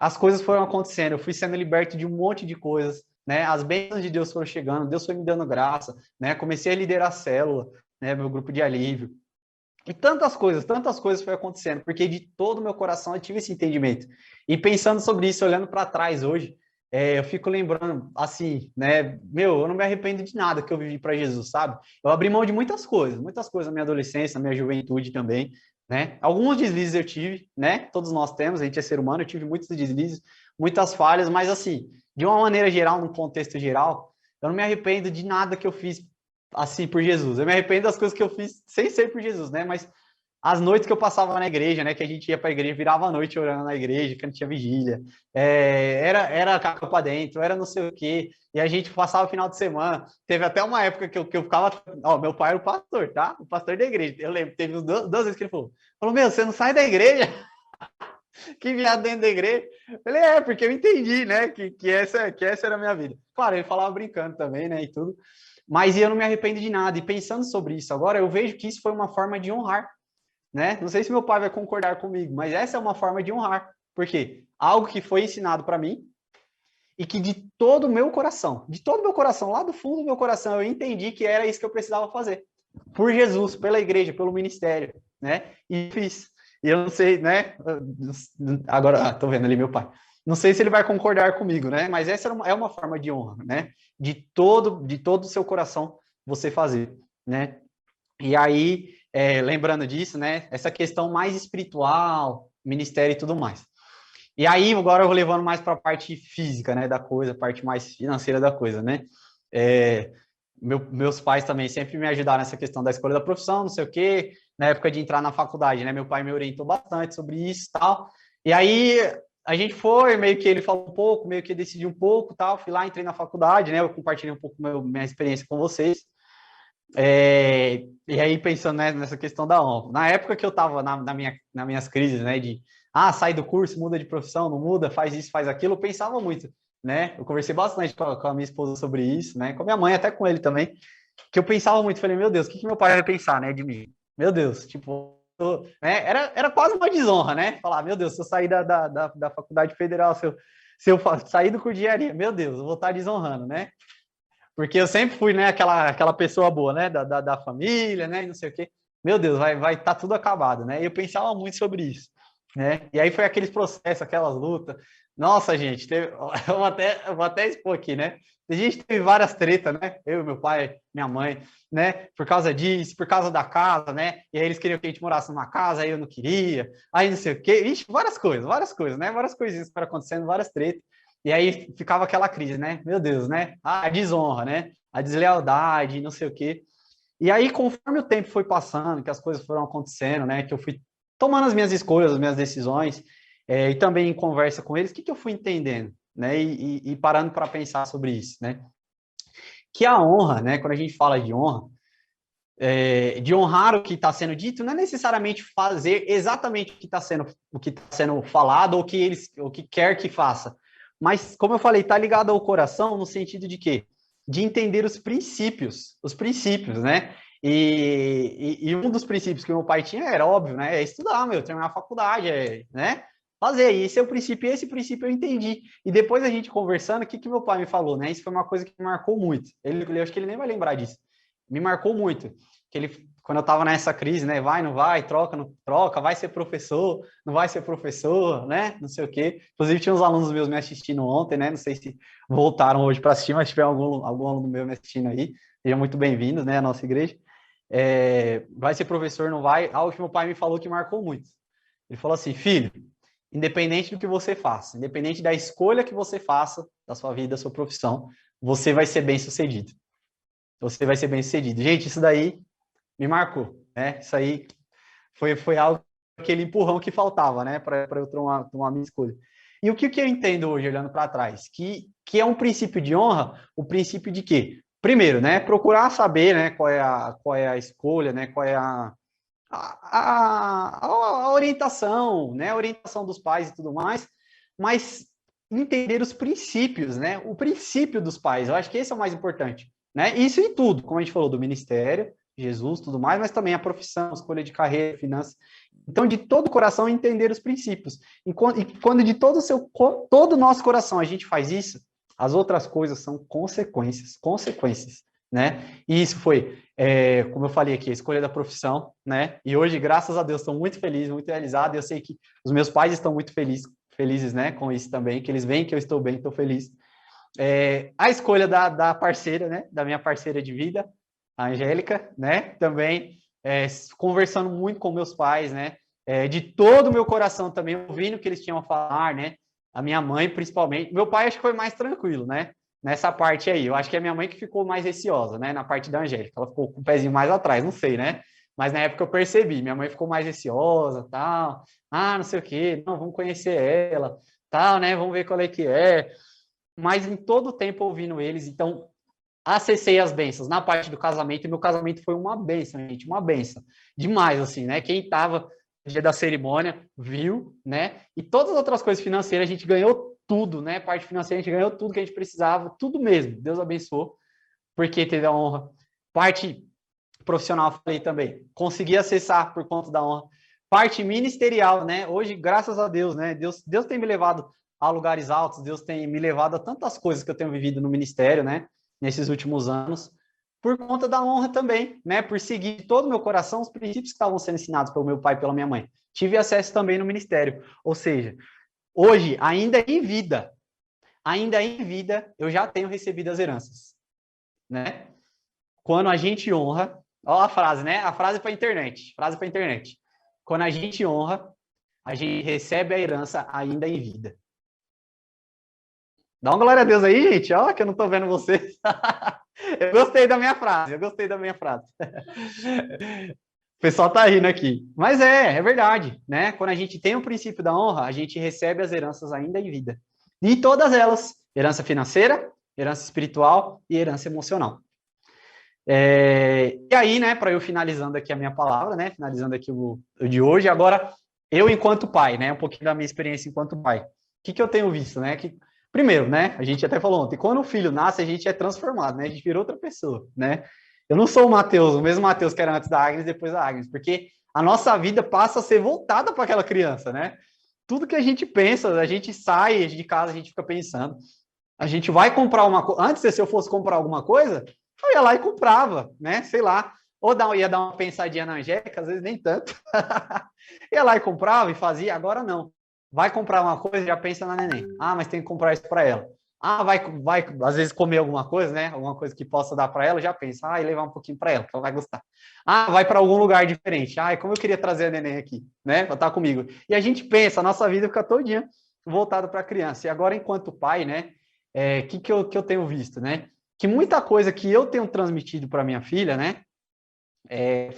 as coisas foram acontecendo, eu fui sendo liberto de um monte de coisas, né? As bênçãos de Deus foram chegando, Deus foi me dando graça, né? Comecei a liderar a célula, né? Meu grupo de alívio. E tantas coisas foi acontecendo, porque de todo o meu coração eu tive esse entendimento. E pensando sobre isso, olhando para trás hoje, eu fico lembrando, assim, né? Meu, eu não me arrependo de nada que eu vivi para Jesus, sabe? Eu abri mão de muitas coisas na minha adolescência, na minha juventude também, né? Alguns deslizes eu tive, né? Todos nós temos, a gente é ser humano, eu tive muitos deslizes, muitas falhas, mas assim, de uma maneira geral, num contexto geral, eu não me arrependo de nada que eu fiz assim por Jesus. Eu me arrependo das coisas que eu fiz sem ser por Jesus, né? Mas as noites que eu passava na igreja, né? Que a gente ia para a igreja, virava a noite orando na igreja, que não tinha vigília. Era capa para dentro, era não sei o quê. E a gente passava o final de semana. Teve até uma época que eu ficava. Ó, meu pai era o pastor, tá? O pastor da igreja. Eu lembro, teve duas vezes que ele falou: Meu, você não sai da igreja? Que viado dentro da igreja. Eu falei, porque eu entendi, né? Que essa era a minha vida. Claro, ele falava brincando também, né? E tudo. Mas eu não me arrependo de nada. E pensando sobre isso agora, eu vejo que isso foi uma forma de honrar, né? Não sei se meu pai vai concordar comigo, mas essa é uma forma de honrar. Por quê? Algo que foi ensinado para mim e que de todo o meu coração, lá do fundo do meu coração, eu entendi que era isso que eu precisava fazer. Por Jesus, pela igreja, pelo ministério, né? E fiz. E eu não sei, né? Agora, tô vendo ali meu pai. Não sei se ele vai concordar comigo, né? Mas essa é uma forma de honra, né? De todo o seu coração você fazer, né? E aí, lembrando disso, né? Essa questão mais espiritual, ministério e tudo mais. E aí, agora eu vou levando mais para a parte física, né, da coisa, a parte mais financeira da coisa, né? Meus pais também sempre me ajudaram nessa questão da escolha da profissão, não sei o quê, na época de entrar na faculdade, né? Meu pai me orientou bastante sobre isso e tal. E aí, a gente foi, meio que ele falou um pouco, meio que decidiu um pouco tal. Fui lá, entrei na faculdade, né? Eu compartilhei um pouco minha experiência com vocês. E aí, pensando, né, nessa questão da honra. Na época que eu estava nas minhas crises, né, sai do curso, muda de profissão, não muda, faz isso, faz aquilo, eu pensava muito, né? Eu conversei bastante com a minha esposa sobre isso, né? Com a minha mãe, até com ele também, que eu pensava muito, falei, meu Deus, o que meu pai vai pensar, né, de mim? Meu Deus, tipo, né? Era quase uma desonra, né? Falar, meu Deus, se eu sair da faculdade federal, se eu sair do curso de engenharia, meu Deus, eu vou estar desonrando, né? Porque eu sempre fui, né, aquela pessoa boa, né, da família, né, e não sei o quê. Meu Deus, vai estar tudo acabado, né? E eu pensava muito sobre isso, né? E aí foi aqueles processos, aquelas lutas, Nossa, gente, eu vou até expor aqui, né? A gente teve várias tretas, né? Eu, meu pai, minha mãe, né? Por causa disso, por causa da casa, né? E aí eles queriam que a gente morasse numa casa, aí eu não queria, aí não sei o quê. Ixi, várias coisas, né? Várias coisinhas que foram acontecendo, várias tretas. E aí ficava aquela crise, né? Meu Deus, né? A desonra, né? A deslealdade, não sei o quê. E aí, conforme o tempo foi passando, que as coisas foram acontecendo, né? Que eu fui tomando as minhas escolhas, as minhas decisões, e também em conversa com eles, o que, que eu fui entendendo, né? E parando para pensar sobre isso, né? Que a honra, né? Quando a gente fala de honrar o que está sendo dito, não é necessariamente fazer exatamente o que está sendo falado ou o que quer que faça. Mas, como eu falei, está ligado ao coração no sentido de quê? De entender os princípios, né? E um dos princípios que meu pai tinha era óbvio, né? É estudar, terminar a faculdade, né? Fazer. E esse é o princípio, esse princípio eu entendi. E depois a gente conversando, o que meu pai me falou, né? Isso foi uma coisa que me marcou muito. Eu acho que ele nem vai lembrar disso. Me marcou muito que ele, quando eu estava nessa crise, né, vai, não vai, troca, não troca, vai ser professor, não vai ser professor, né, não sei o quê. Inclusive, tinha uns alunos meus me assistindo ontem, né, não sei se voltaram hoje para assistir, mas se tiver algum aluno meu me assistindo aí, sejam muito bem-vindos, né, à nossa igreja. Vai ser professor, não vai, algo que meu pai me falou que marcou muito. Ele falou assim, filho, independente do que você faça, independente da escolha que você faça da sua vida, da sua profissão, você vai ser bem-sucedido. Você vai ser bem-sucedido. Gente, isso daí me marcou, né? Isso aí foi algo, aquele empurrão que faltava, né? Para eu tomar a minha escolha. E o que eu entendo hoje, olhando para trás? Que é um princípio de honra, o princípio de quê? Primeiro, né? Procurar saber, né? Qual é a escolha, né? Qual é a orientação, né? A orientação dos pais e tudo mais, mas entender os princípios, né? O princípio dos pais, eu acho que esse é o mais importante, né? Isso em tudo, como a gente falou, do ministério, Jesus, tudo mais, mas também a profissão, escolha de carreira, finanças. Então, de todo o coração, entender os princípios. E quando de todo o nosso coração a gente faz isso, as outras coisas são consequências, né? E isso foi, como eu falei aqui, a escolha da profissão, né? E hoje, graças a Deus, estou muito feliz, muito realizado. E eu sei que os meus pais estão muito felizes, né? Com isso também, que eles veem que eu estou bem, estou feliz. A escolha da parceira, né? Da minha parceira de vida, a Angélica, né? Também conversando muito com meus pais, né? De todo o meu coração também, ouvindo o que eles tinham a falar, né? A minha mãe, principalmente. Meu pai acho que foi mais tranquilo, né? Nessa parte aí. Eu acho que é a minha mãe que ficou mais receosa, né? Na parte da Angélica. Ela ficou com o pezinho mais atrás, não sei, né? Mas na época eu percebi. Minha mãe ficou mais receosa, tal. Ah, não sei o quê. Não, vamos conhecer ela, tal, né? Vamos ver qual é que é. Mas em todo o tempo ouvindo eles, então acessei as bênçãos na parte do casamento, e meu casamento foi uma bênção, gente, uma bênção. Demais, assim, né? Quem estava no dia da cerimônia viu, né? E todas as outras coisas financeiras, a gente ganhou tudo, né? Parte financeira, a gente ganhou tudo que a gente precisava, tudo mesmo. Deus abençoou, porque teve a honra. Parte profissional, falei também, consegui acessar por conta da honra. Parte ministerial, né? Hoje, graças a Deus, né? Deus tem me levado a lugares altos, Deus tem me levado a tantas coisas que eu tenho vivido no ministério, né? Nesses últimos anos, por conta da honra também, né? Por seguir de todo o meu coração os princípios que estavam sendo ensinados pelo meu pai e pela minha mãe. Tive acesso também no ministério. Ou seja, hoje, ainda em vida, eu já tenho recebido as heranças, né? Quando a gente honra, olha a frase, né? A frase para a internet, frase para a internet. Quando a gente honra, a gente recebe a herança ainda em vida. Dá uma glória a Deus aí, gente. Ó, que eu não tô vendo vocês. Eu gostei da minha frase, eu gostei da minha frase. O pessoal tá rindo aqui. Mas é verdade, né? Quando a gente tem o princípio da honra, a gente recebe as heranças ainda em vida. E todas elas, herança financeira, herança espiritual e herança emocional. E aí, né, para eu finalizando aqui a minha palavra, né, finalizando aqui o de hoje, agora eu enquanto pai, né, um pouquinho da minha experiência enquanto pai. O que eu tenho visto, né, primeiro, né, a gente até falou ontem, quando o filho nasce, a gente é transformado, né, a gente vira outra pessoa, né. Eu não sou o mesmo Mateus que era antes da Agnes, depois da Agnes, porque a nossa vida passa a ser voltada para aquela criança, né. Tudo que a gente pensa, a gente sai de casa, a gente fica pensando. A gente vai comprar uma coisa. Antes, se eu fosse comprar alguma coisa, eu ia lá e comprava, né? Sei lá. Ou ia dar uma pensadinha na Angélica, às vezes nem tanto. Ia lá e comprava e fazia, agora não. vai comprar uma coisa, já pensa na neném. Ah, mas tem que comprar isso para ela. Ah, vai às vezes comer alguma coisa, né? Alguma coisa que possa dar para ela, já pensa, e levar um pouquinho para ela, que ela vai gostar. Ah, vai para algum lugar diferente. Como eu queria trazer a neném aqui, né? Para estar comigo. E a gente pensa, a nossa vida fica todinha voltada para a criança. E agora, enquanto pai, né? Que eu tenho visto, né? Que muita coisa que eu tenho transmitido para minha filha, né?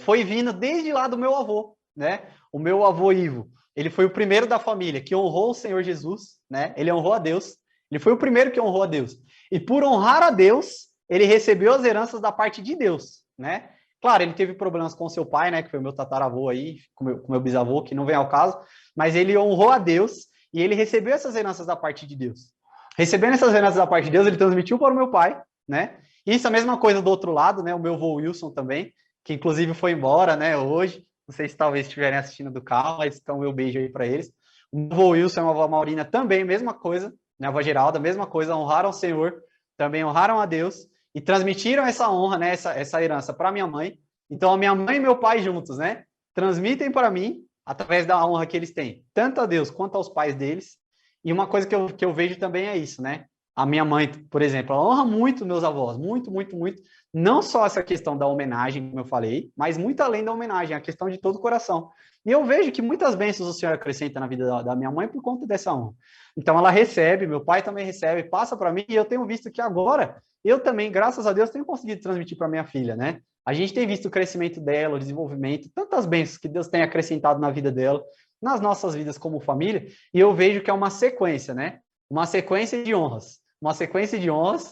Foi vindo desde lá do meu avô, né? O meu avô Ivo, ele foi o primeiro da família que honrou o Senhor Jesus, né? Ele honrou a Deus. Ele foi o primeiro que honrou a Deus. E por honrar a Deus, ele recebeu as heranças da parte de Deus, né? Claro, ele teve problemas com seu pai, né? Que foi o meu tataravô aí, com meu bisavô, que não vem ao caso. Mas ele honrou a Deus e ele recebeu essas heranças da parte de Deus. Recebendo essas heranças da parte de Deus, ele transmitiu para o meu pai, né? Isso é a mesma coisa do outro lado, né? O meu avô Wilson também, que inclusive foi embora, né, hoje. Não sei se talvez estiverem assistindo do carro, mas então meu beijo aí para eles. O meu avô Wilson e a avó Maurina também, mesma coisa, né, a avó Geralda, mesma coisa, honraram o Senhor, também honraram a Deus e transmitiram essa honra, né, essa herança para minha mãe. Então a minha mãe e meu pai juntos, né, transmitem para mim através da honra que eles têm, tanto a Deus quanto aos pais deles. E uma coisa que eu vejo também é isso, né? A minha mãe, por exemplo, ela honra muito meus avós, muito, muito, muito. Não só essa questão da homenagem, como eu falei, mas muito além da homenagem, a questão de todo o coração. E eu vejo que muitas bênçãos o Senhor acrescenta na vida da minha mãe por conta dessa honra. Então ela recebe, meu pai também recebe, passa para mim, e eu tenho visto que agora, eu também, graças a Deus, tenho conseguido transmitir para minha filha, né? A gente tem visto o crescimento dela, o desenvolvimento, tantas bênçãos que Deus tem acrescentado na vida dela, nas nossas vidas como família, e eu vejo que é uma sequência, né? Uma sequência de honras,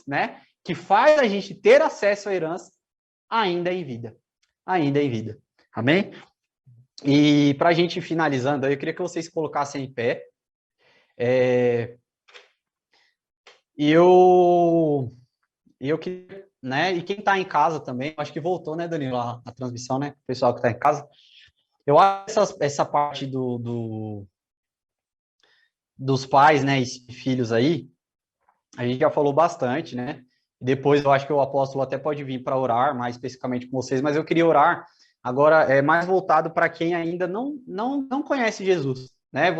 né? Que faz a gente ter acesso à herança ainda em vida. Ainda em vida. Amém? E para a gente finalizando, eu queria que vocês colocassem em pé. Né? E quem está em casa também, acho que voltou, né, Danilo, a transmissão, né? O pessoal que está em casa. Eu acho essa parte dos pais, né, e filhos aí, a gente já falou bastante, né? Depois eu acho que o apóstolo até pode vir para orar mais especificamente com vocês, mas eu queria orar agora mais voltado para quem ainda não conhece Jesus, né?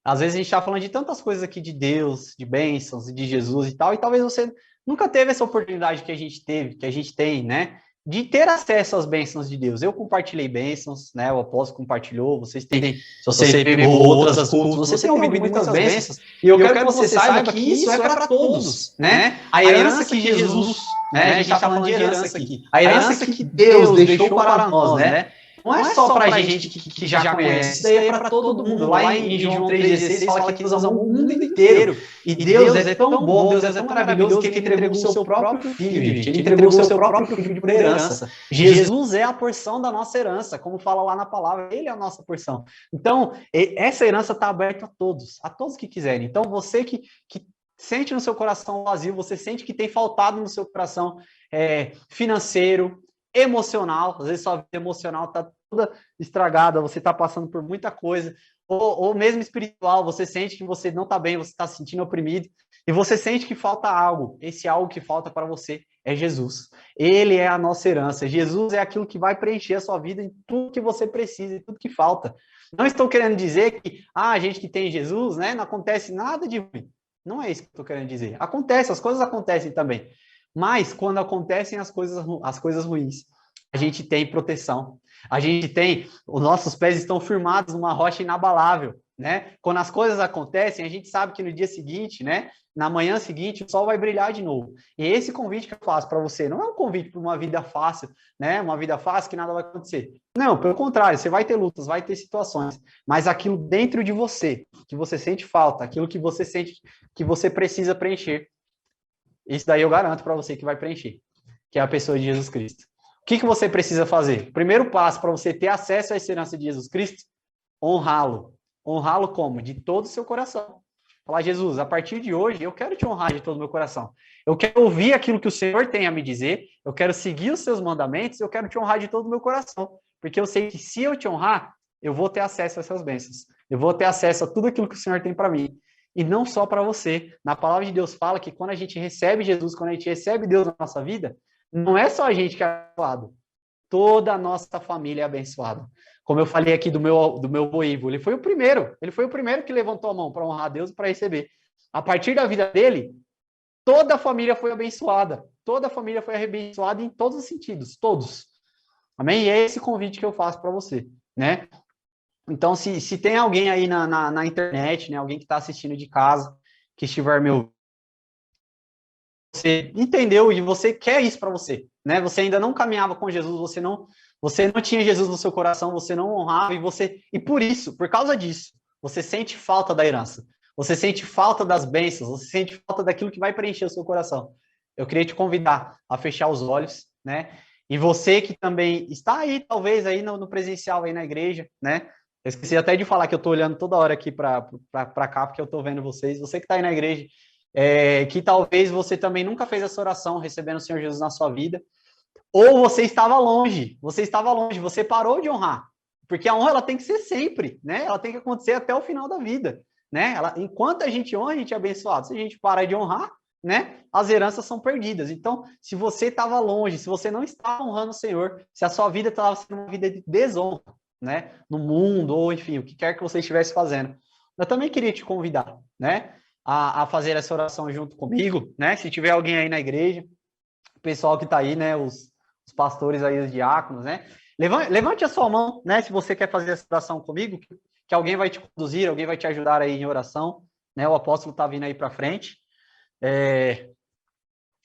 Às vezes a gente está falando de tantas coisas aqui de Deus, de bênçãos, de Jesus e tal, e talvez você nunca teve essa oportunidade que a gente teve, que a gente tem, né? De ter acesso às bênçãos de Deus. Eu compartilhei bênçãos, né? O apóstolo compartilhou, vocês têm, se você pegou outras cultos, você tem ouvido muitas bênçãos, e eu quero que você saiba que isso é para todos, né? A herança que Jesus, né? A gente está falando de herança aqui. A herança que Deus deixou para nós, né? Não é só para a gente que já conhece, isso daí é para todo mundo. Lá em João 3,16 fala que Deus amou o mundo inteiro. E Deus é tão bom, Deus é tão maravilhoso que ele entregou o seu próprio filho, gente. Ele entregou o seu próprio filho por herança. Jesus é a porção da nossa herança, como fala lá na palavra, ele é a nossa porção. Então, essa herança está aberta a todos que quiserem. Então, você que sente no seu coração vazio, você sente que tem faltado no seu coração financeiro, emocional, às vezes sua vida emocional está toda estragada, você está passando por muita coisa, ou mesmo espiritual, você sente que você não está bem, você está se sentindo oprimido, e você sente que falta algo. Esse algo que falta para você é Jesus. Ele é a nossa herança. Jesus é aquilo que vai preencher a sua vida em tudo que você precisa, em tudo que falta. Não estou querendo dizer que a gente que tem Jesus, né, não acontece nada de ruim. Não é isso que eu estou querendo dizer. Acontece, as coisas acontecem também. Mas quando acontecem as coisas ruins, a gente tem proteção. A gente tem, os nossos pés estão firmados numa rocha inabalável, né? Quando as coisas acontecem, a gente sabe que no dia seguinte, né? Na manhã seguinte, o sol vai brilhar de novo. E esse convite que eu faço para você não é um convite para uma vida fácil, né? Uma vida fácil que nada vai acontecer. Não, pelo contrário, você vai ter lutas, vai ter situações, mas aquilo dentro de você, que você sente falta, aquilo que você sente que você precisa preencher, isso daí eu garanto para você que vai preencher, que é a pessoa de Jesus Cristo. O que você precisa fazer? O primeiro passo para você ter acesso à herança de Jesus Cristo, honrá-lo. Honrá-lo como? De todo o seu coração. Falar, Jesus, a partir de hoje, eu quero te honrar de todo o meu coração. Eu quero ouvir aquilo que o Senhor tem a me dizer, eu quero seguir os seus mandamentos, eu quero te honrar de todo o meu coração. Porque eu sei que se eu te honrar, eu vou ter acesso a essas bênçãos. Eu vou ter acesso a tudo aquilo que o Senhor tem para mim. E não só para você. Na palavra de Deus fala que quando a gente recebe Jesus, quando a gente recebe Deus na nossa vida, não é só a gente que é abençoado. Toda a nossa família é abençoada. como eu falei aqui do meu avô Ivo, ele foi o primeiro que levantou a mão para honrar a Deus e para receber. A partir da vida dele, toda a família foi abençoada, em todos os sentidos, todos. Amém? E é esse convite que eu faço para você, né? Então, se tem alguém aí na internet, né, alguém que está assistindo de casa, que estiver me ouvindo, você entendeu e você quer isso para você, né? Você ainda não caminhava com Jesus, você não tinha Jesus no seu coração, você não honrava e por causa disso, você sente falta da herança. Você sente falta das bênçãos, você sente falta daquilo que vai preencher o seu coração. Eu queria te convidar a fechar os olhos, né? E você que também está aí, talvez aí no presencial aí na igreja, né? Eu esqueci até de falar que eu estou olhando toda hora aqui para cá, porque eu estou vendo vocês. Você que está aí na igreja, que talvez você também nunca fez essa oração recebendo o Senhor Jesus na sua vida, ou você estava longe, você parou de honrar, porque a honra ela tem que ser sempre, né? Ela tem que acontecer até o final da vida, né? Enquanto a gente honra, a gente é abençoado. Se a gente para de honrar, né? As heranças são perdidas. Então, se você estava longe, se você não estava honrando o Senhor, se a sua vida estava sendo uma vida de desonra, né? No mundo, ou enfim, o que quer que você estivesse fazendo, eu também queria te convidar, né? A fazer essa oração junto comigo, né? Se tiver alguém aí na igreja, o pessoal que está aí, né? Os pastores aí, os diáconos, né? Levante a sua mão, né? Se você quer fazer essa oração comigo, que alguém vai te conduzir, alguém vai te ajudar aí em oração, né? O apóstolo está vindo aí para frente.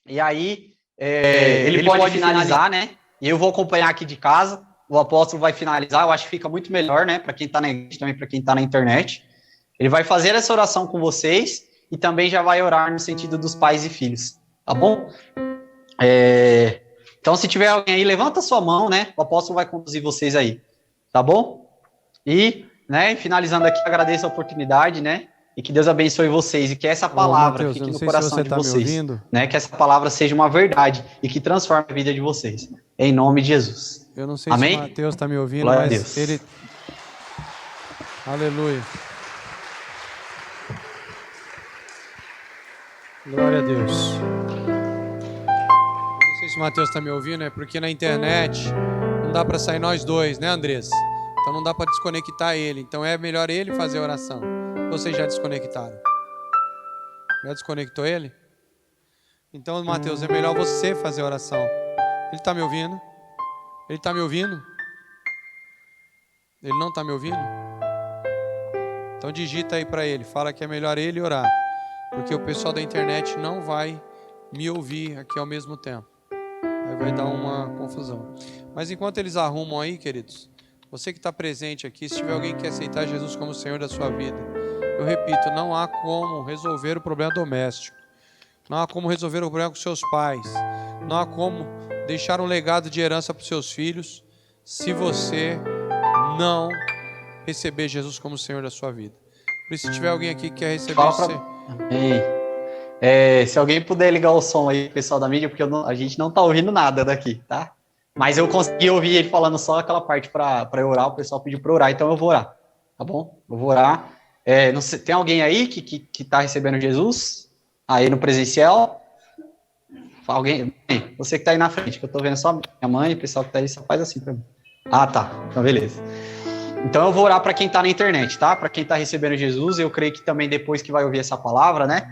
E aí, ele pode finalizar, né? E eu vou acompanhar aqui de casa. O apóstolo vai finalizar. Eu acho que fica muito melhor, né? Para quem está na igreja, também para quem está na internet. Ele vai fazer essa oração com vocês e também já vai orar no sentido dos pais e filhos, tá bom? Então, se tiver alguém aí, levanta a sua mão, né? O apóstolo vai conduzir vocês aí, tá bom? E, né, finalizando aqui, agradeço a oportunidade, né? E que Deus abençoe vocês e que essa palavra Mateus, fique no coração de vocês, me né? Que essa palavra seja uma verdade e que transforme a vida de vocês. Em nome de Jesus. Eu não sei Amém? se o Mateus está me ouvindo, Glória a mas Deus. ele... Aleluia. Glória a Deus. Eu não sei se o Mateus está me ouvindo, é porque na internet não dá para sair nós dois, né, Andressa? Então não dá para desconectar ele. Então é melhor ele fazer a oração. Vocês já desconectaram? Já desconectou ele? Então, Mateus, é melhor você fazer a oração. Ele está me ouvindo? Ele está me ouvindo? Ele não está me ouvindo? Então digita aí para ele. Fala que é melhor ele orar. Porque o pessoal da internet não vai me ouvir aqui ao mesmo tempo. Aí vai dar uma confusão. Mas enquanto eles arrumam aí, queridos, você que está presente aqui, se tiver alguém que quer aceitar Jesus como Senhor da sua vida, eu repito, não há como resolver o problema doméstico. Não há como resolver o problema com seus pais. Não há como deixar um legado de herança para os seus filhos se você não receber Jesus como Senhor da sua vida. Por isso, se tiver alguém aqui que quer receber Amém. Se alguém puder ligar o som aí, pessoal da mídia, porque a gente não tá ouvindo nada daqui, tá? Mas eu consegui ouvir ele falando só aquela parte para eu orar, o pessoal pediu para orar, então eu vou orar, tá bom? Eu vou orar. Não sei, tem alguém aí que tá recebendo Jesus? Aí no presencial? Alguém? Você que tá aí na frente, que eu tô vendo só minha mãe, o pessoal que tá aí, só faz assim para mim. Ah, tá. Então, beleza. Então eu vou orar para quem está na internet, tá? Para quem está recebendo Jesus, eu creio que também depois que vai ouvir essa palavra, né?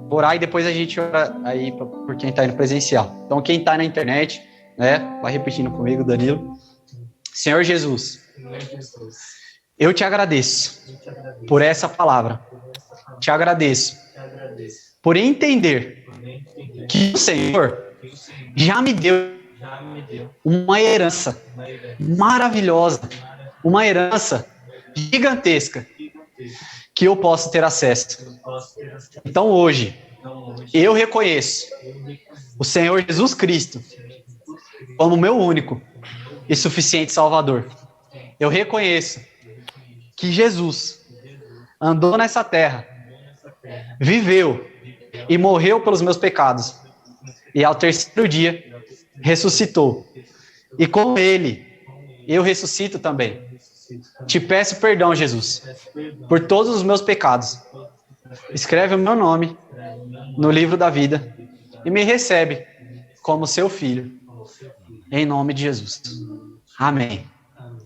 Vou orar e depois a gente ora aí por quem está aí no presencial. Então quem está na internet, né? Vai repetindo comigo, Danilo. Senhor Jesus, eu te agradeço por essa palavra. Te agradeço por entender que o Senhor já me deu uma herança maravilhosa, uma herança gigantesca que eu posso ter acesso. Então hoje, eu reconheço o Senhor Jesus Cristo como meu único e suficiente Salvador. Eu reconheço que Jesus andou nessa terra, viveu e morreu pelos meus pecados. E ao terceiro dia, ressuscitou. E com ele, eu ressuscito também. Te peço perdão, Jesus, por todos os meus pecados. Escreve o meu nome no livro da vida e me recebe como seu filho. Em nome de Jesus. Amém.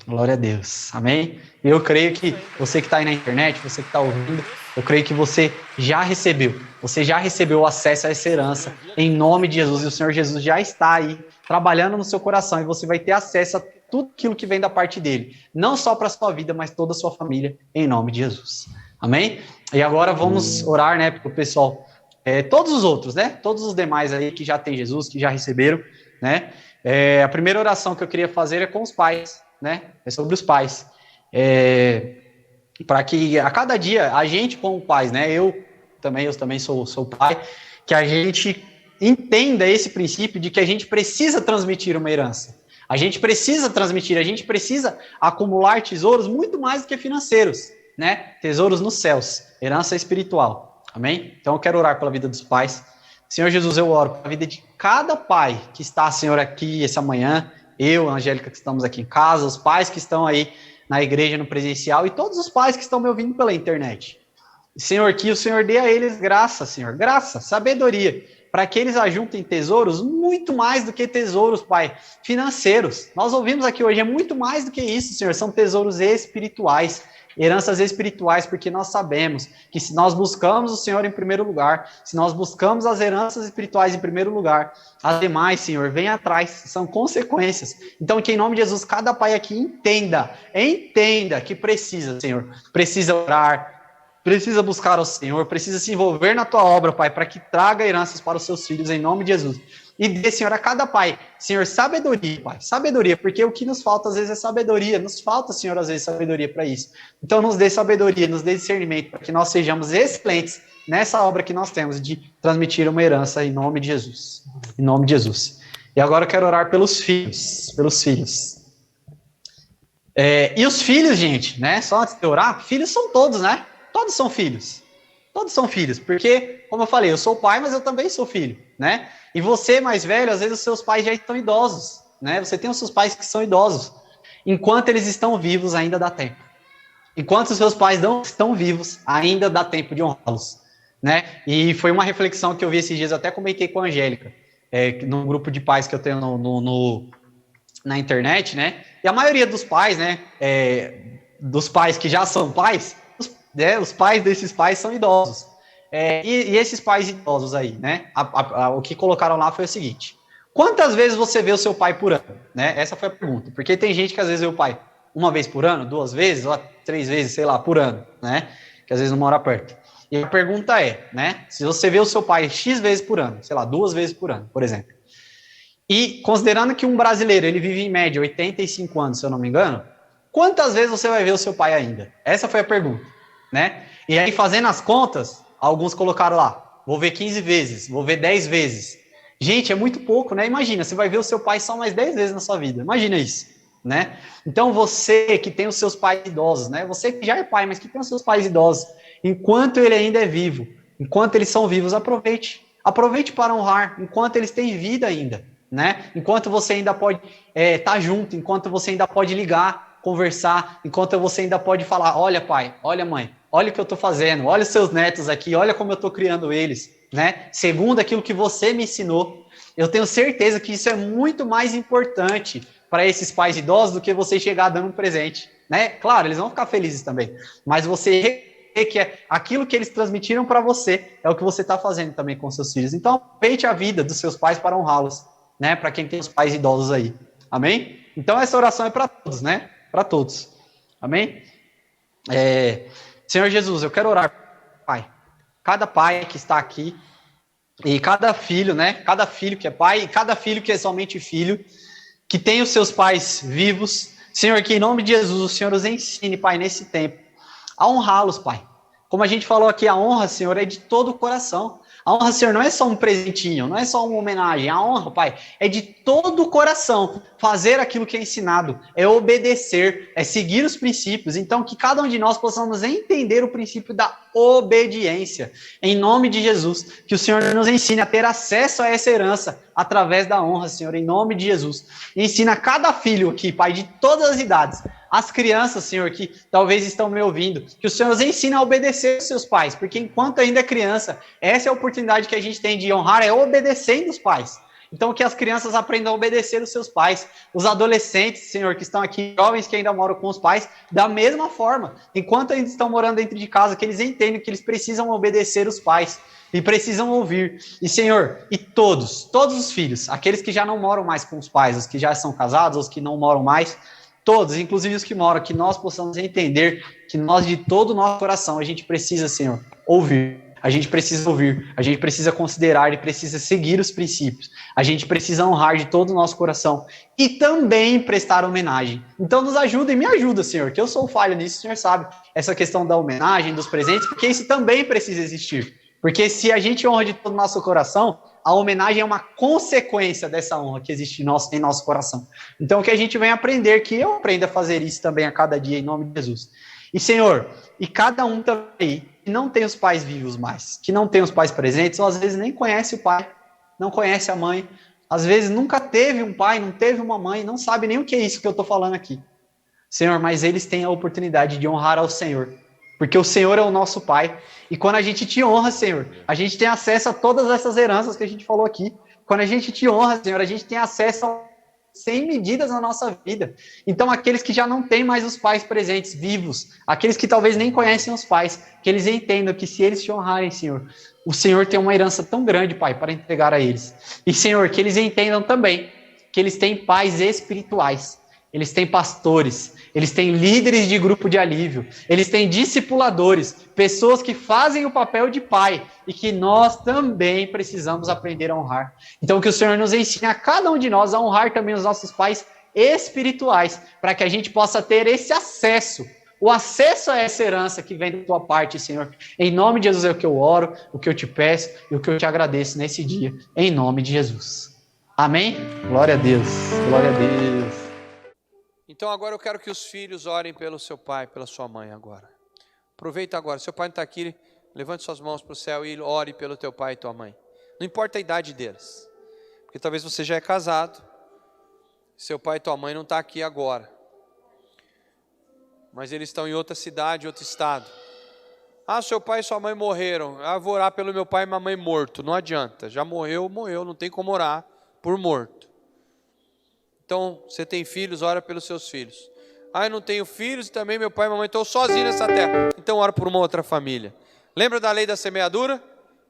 Glória a Deus. Amém? E eu creio que você que está aí na internet, você que está ouvindo, eu creio que você já recebeu. Você já recebeu o acesso a essa herança em nome de Jesus. E o Senhor Jesus já está aí trabalhando no seu coração e você vai ter acesso a tudo aquilo que vem da parte dele. Não só para a sua vida, mas toda a sua família em nome de Jesus. Amém? E agora vamos orar, né, para o pessoal, todos os outros, né? Todos os demais aí que já têm Jesus, que já receberam, né? A primeira oração que eu queria fazer é com os pais, né? É sobre os pais. Para que a cada dia, a gente como pais, né? Eu também sou pai, que a gente entenda esse princípio de que a gente precisa transmitir uma herança. A gente precisa acumular tesouros muito mais do que financeiros, né? Tesouros nos céus, herança espiritual. Amém? Então eu quero orar pela vida dos pais. Senhor Jesus, eu oro pela vida de cada pai que está, Senhor, aqui essa manhã, eu, a Angélica, que estamos aqui em casa, os pais que estão aí na igreja, no presencial, e todos os pais que estão me ouvindo pela internet. Senhor, que o Senhor dê a eles graça, Senhor, graça, sabedoria, para que eles ajuntem tesouros muito mais do que tesouros, Pai, financeiros. Nós ouvimos aqui hoje, é muito mais do que isso, Senhor, são tesouros espirituais, heranças espirituais, porque nós sabemos que se nós buscamos o Senhor em primeiro lugar, se nós buscamos as heranças espirituais em primeiro lugar, as demais, Senhor, vem atrás, são consequências. Então, que em nome de Jesus, cada pai aqui entenda que precisa, Senhor, precisa orar, precisa buscar o Senhor, precisa se envolver na tua obra, Pai, para que traga heranças para os seus filhos, em nome de Jesus. E dê, Senhor, a cada pai, Senhor, sabedoria, Pai, sabedoria, porque o que nos falta às vezes é sabedoria, nos falta, Senhor, às vezes sabedoria para isso. Então, nos dê sabedoria, nos dê discernimento, para que nós sejamos excelentes nessa obra que nós temos de transmitir uma herança em nome de Jesus. Em nome de Jesus. E agora eu quero orar pelos filhos, e os filhos, gente, né, só antes de orar, filhos são todos, né? Todos são filhos. Todos são filhos, porque, como eu falei, eu sou pai, mas eu também sou filho, né? E você, mais velho, às vezes os seus pais já estão idosos, né? Você tem os seus pais que são idosos. Enquanto eles estão vivos, ainda dá tempo. Enquanto os seus pais não estão vivos, ainda dá tempo de honrá-los, né? E foi uma reflexão que eu vi esses dias, eu até comentei com a Angélica, num grupo de pais que eu tenho na internet, né? E a maioria dos pais, né? Dos pais que já são pais, os pais desses pais são idosos. E esses pais idosos aí, né? O que colocaram lá foi o seguinte: quantas vezes você vê o seu pai por ano? Né? Essa foi a pergunta. Porque tem gente que às vezes vê o pai uma vez por ano, 2 vezes, ou 3 vezes, sei lá, por ano, né? Que às vezes não mora perto. E a pergunta é, né? Se você vê o seu pai X vezes por ano, sei lá, 2 vezes por ano, por exemplo. E considerando que um brasileiro, ele vive em média 85 anos, se eu não me engano, quantas vezes você vai ver o seu pai ainda? Essa foi a pergunta. Né? E aí, fazendo as contas, alguns colocaram lá, vou ver 15 vezes, vou ver 10 vezes. Gente, é muito pouco, né? Imagina, você vai ver o seu pai só mais 10 vezes na sua vida. Imagina isso, né? Então, você que tem os seus pais idosos, né? Você que já é pai, mas que tem os seus pais idosos, enquanto ele ainda é vivo, enquanto eles são vivos, aproveite. Aproveite para honrar, enquanto eles têm vida ainda, né? Enquanto você ainda pode estar junto, enquanto você ainda pode ligar, conversar, enquanto você ainda pode falar, olha pai, olha mãe, olha o que eu estou fazendo, olha os seus netos aqui, olha como eu estou criando eles, né? Segundo aquilo que você me ensinou. Eu tenho certeza que isso é muito mais importante para esses pais idosos do que você chegar dando um presente, né? Claro, eles vão ficar felizes também, mas você que aquilo que eles transmitiram para você é o que você está fazendo também com seus filhos. Então, aproveite a vida dos seus pais para honrá-los, né? Para quem tem os pais idosos aí. Amém? Então, essa oração é para todos, né? Para todos. Amém? Senhor Jesus, eu quero orar, Pai. Cada pai que está aqui, e cada filho, né? Cada filho que é pai, e cada filho que é somente filho, que tem os seus pais vivos. Senhor, que em nome de Jesus, o Senhor os ensine, Pai, nesse tempo, a honrá-los, Pai. Como a gente falou aqui, a honra, Senhor, é de todo o coração. A honra, Senhor, não é só um presentinho, não é só uma homenagem. A honra, Pai, é de todo o coração. Fazer aquilo que é ensinado, é obedecer, é seguir os princípios. Então, que cada um de nós possamos entender o princípio da obediência. Em nome de Jesus, que o Senhor nos ensine a ter acesso a essa herança através da honra, Senhor, em nome de Jesus. E ensina cada filho aqui, Pai, de todas as idades, as crianças, Senhor, que talvez estão me ouvindo, que o Senhor nos ensina a obedecer os seus pais, porque enquanto ainda é criança, essa é a oportunidade que a gente tem de honrar, é obedecendo os pais. Então, que as crianças aprendam a obedecer os seus pais. Os adolescentes, Senhor, que estão aqui, jovens que ainda moram com os pais, da mesma forma. Enquanto eles estão morando dentro de casa, que eles entendem que eles precisam obedecer os pais e precisam ouvir. E, Senhor, e todos os filhos, aqueles que já não moram mais com os pais, os que já são casados, os que não moram mais, todos, inclusive os que moram, que nós possamos entender que nós, de todo o nosso coração, a gente precisa, Senhor, ouvir. A gente precisa ouvir, a gente precisa considerar e precisa seguir os princípios. A gente precisa honrar de todo o nosso coração e também prestar homenagem. Então nos ajuda e me ajuda, Senhor, que eu sou falho nisso, o Senhor sabe. Essa questão da homenagem, dos presentes, porque isso também precisa existir. Porque se a gente honra de todo o nosso coração, a homenagem é uma consequência dessa honra que existe em nosso coração. Então, que a gente venha aprender, que eu aprenda a fazer isso também a cada dia, em nome de Jesus. E, Senhor, e cada um também, que não tem os pais vivos mais, que não tem os pais presentes, ou às vezes nem conhece o pai, não conhece a mãe, às vezes nunca teve um pai, não teve uma mãe, não sabe nem o que é isso que eu estou falando aqui. Senhor, mas eles têm a oportunidade de honrar ao Senhor, porque o Senhor é o nosso Pai, e quando a gente te honra, Senhor, a gente tem acesso a todas essas heranças que a gente falou aqui. Quando a gente te honra, Senhor, a gente tem acesso a 100 medidas na nossa vida. Então, aqueles que já não têm mais os pais presentes, vivos, aqueles que talvez nem conhecem os pais, que eles entendam que se eles te honrarem, Senhor, o Senhor tem uma herança tão grande, Pai, para entregar a eles. E, Senhor, que eles entendam também que eles têm pais espirituais, eles têm pastores, eles têm líderes de grupo de alívio, eles têm discipuladores, pessoas que fazem o papel de pai e que nós também precisamos aprender a honrar. Então, que o Senhor nos ensine a cada um de nós a honrar também os nossos pais espirituais, para que a gente possa ter esse acesso, o acesso a essa herança que vem da tua parte, Senhor. Em nome de Jesus é o que eu oro, o que eu te peço e o que eu te agradeço nesse dia, em nome de Jesus. Amém? Glória a Deus, glória a Deus. Então agora eu quero que os filhos orem pelo seu pai, pela sua mãe agora. Aproveita agora, seu pai não está aqui, levante suas mãos para o céu e ore pelo teu pai e tua mãe. Não importa a idade deles, porque talvez você já é casado, seu pai e tua mãe não estão aqui agora, mas eles estão em outra cidade, outro estado. Ah, seu pai e sua mãe morreram, vou orar pelo meu pai e minha mãe morto. Não adianta, já morreu, não tem como orar por morto. Então, você tem filhos, ora pelos seus filhos. Eu não tenho filhos e também meu pai e minha mãe estão sozinhos nessa terra. Então, ora por uma outra família. Lembra da lei da semeadura?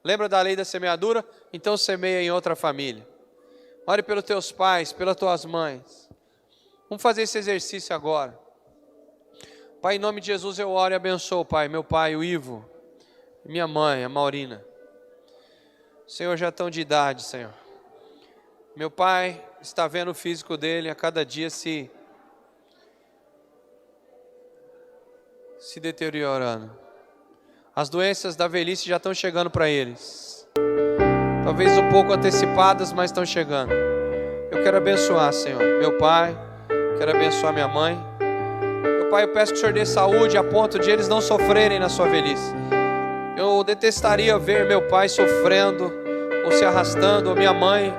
Lembra da lei da semeadura? Então, semeia em outra família. Ore pelos teus pais, pelas tuas mães. Vamos fazer esse exercício agora. Pai, em nome de Jesus, eu oro e abençoo, Pai. Meu pai, o Ivo. Minha mãe, a Maurina. Senhor, já estão de idade, Senhor. Meu pai está vendo o físico dele a cada dia se deteriorando. As doenças da velhice já estão chegando para eles. Talvez um pouco antecipadas, mas estão chegando. Eu quero abençoar, Senhor, meu pai, quero abençoar minha mãe. Meu pai, eu peço que o Senhor dê saúde a ponto de eles não sofrerem na sua velhice. Eu detestaria ver meu pai sofrendo ou se arrastando, ou minha mãe.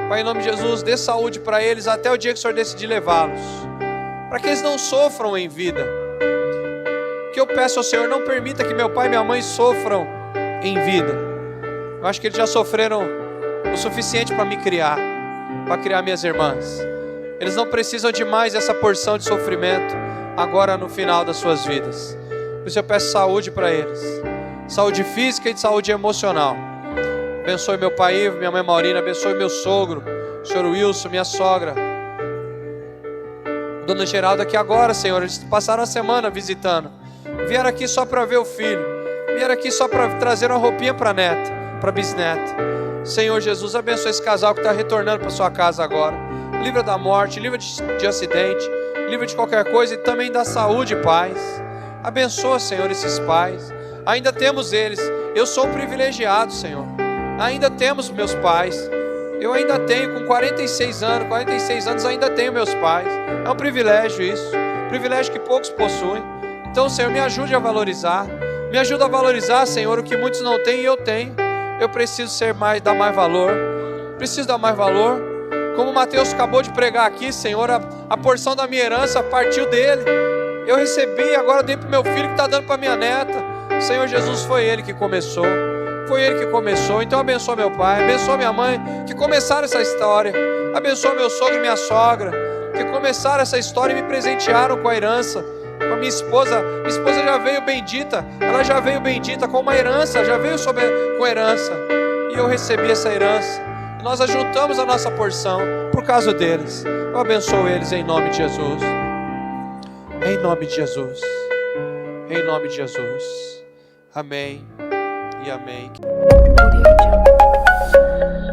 Pai, em nome de Jesus, dê saúde para eles até o dia que o Senhor decidir levá-los, para que eles não sofram em vida. Que eu peço ao Senhor, não permita que meu pai e minha mãe sofram em vida. Eu acho que eles já sofreram o suficiente para me criar, para criar minhas irmãs. Eles não precisam de mais essa porção de sofrimento agora no final das suas vidas. Por isso eu peço saúde para eles, saúde física e saúde emocional. Abençoe meu pai Ivo, minha mãe Maurina, abençoe meu sogro, o senhor Wilson, minha sogra, Dona Geralda aqui agora, Senhor. Eles passaram a semana visitando, vieram aqui só para ver o filho, vieram aqui só para trazer uma roupinha para a neta, para a bisneta. Senhor Jesus, abençoe esse casal que está retornando para sua casa agora. Livra da morte, livra de acidente, livra de qualquer coisa e também da saúde e paz. Abençoa, Senhor, esses pais. Ainda temos eles. Eu sou privilegiado, Senhor. Ainda temos meus pais. Eu ainda tenho, com 46 anos ainda tenho meus pais. É um privilégio isso. Privilégio que poucos possuem. Então, Senhor, me ajude a valorizar. Me ajuda a valorizar, Senhor, o que muitos não têm e eu tenho. Eu preciso dar mais valor. Preciso dar mais valor. Como o Mateus acabou de pregar aqui, Senhor, a porção da minha herança partiu dele. Eu recebi, agora dei para o meu filho que está dando para minha neta. Senhor Jesus, foi ele que começou. Foi ele que começou. Então abençoa meu pai, abençoa minha mãe, que começaram essa história. Abençoa meu sogro e minha sogra, que começaram essa história e me presentearam com a herança. Com a minha esposa já veio bendita. Ela já veio bendita com uma herança, já veio com herança. E eu recebi essa herança. E nós ajuntamos a nossa porção por causa deles. Eu abençoo eles em nome de Jesus. Em nome de Jesus. Em nome de Jesus. Amém e amém. Audio Jungle.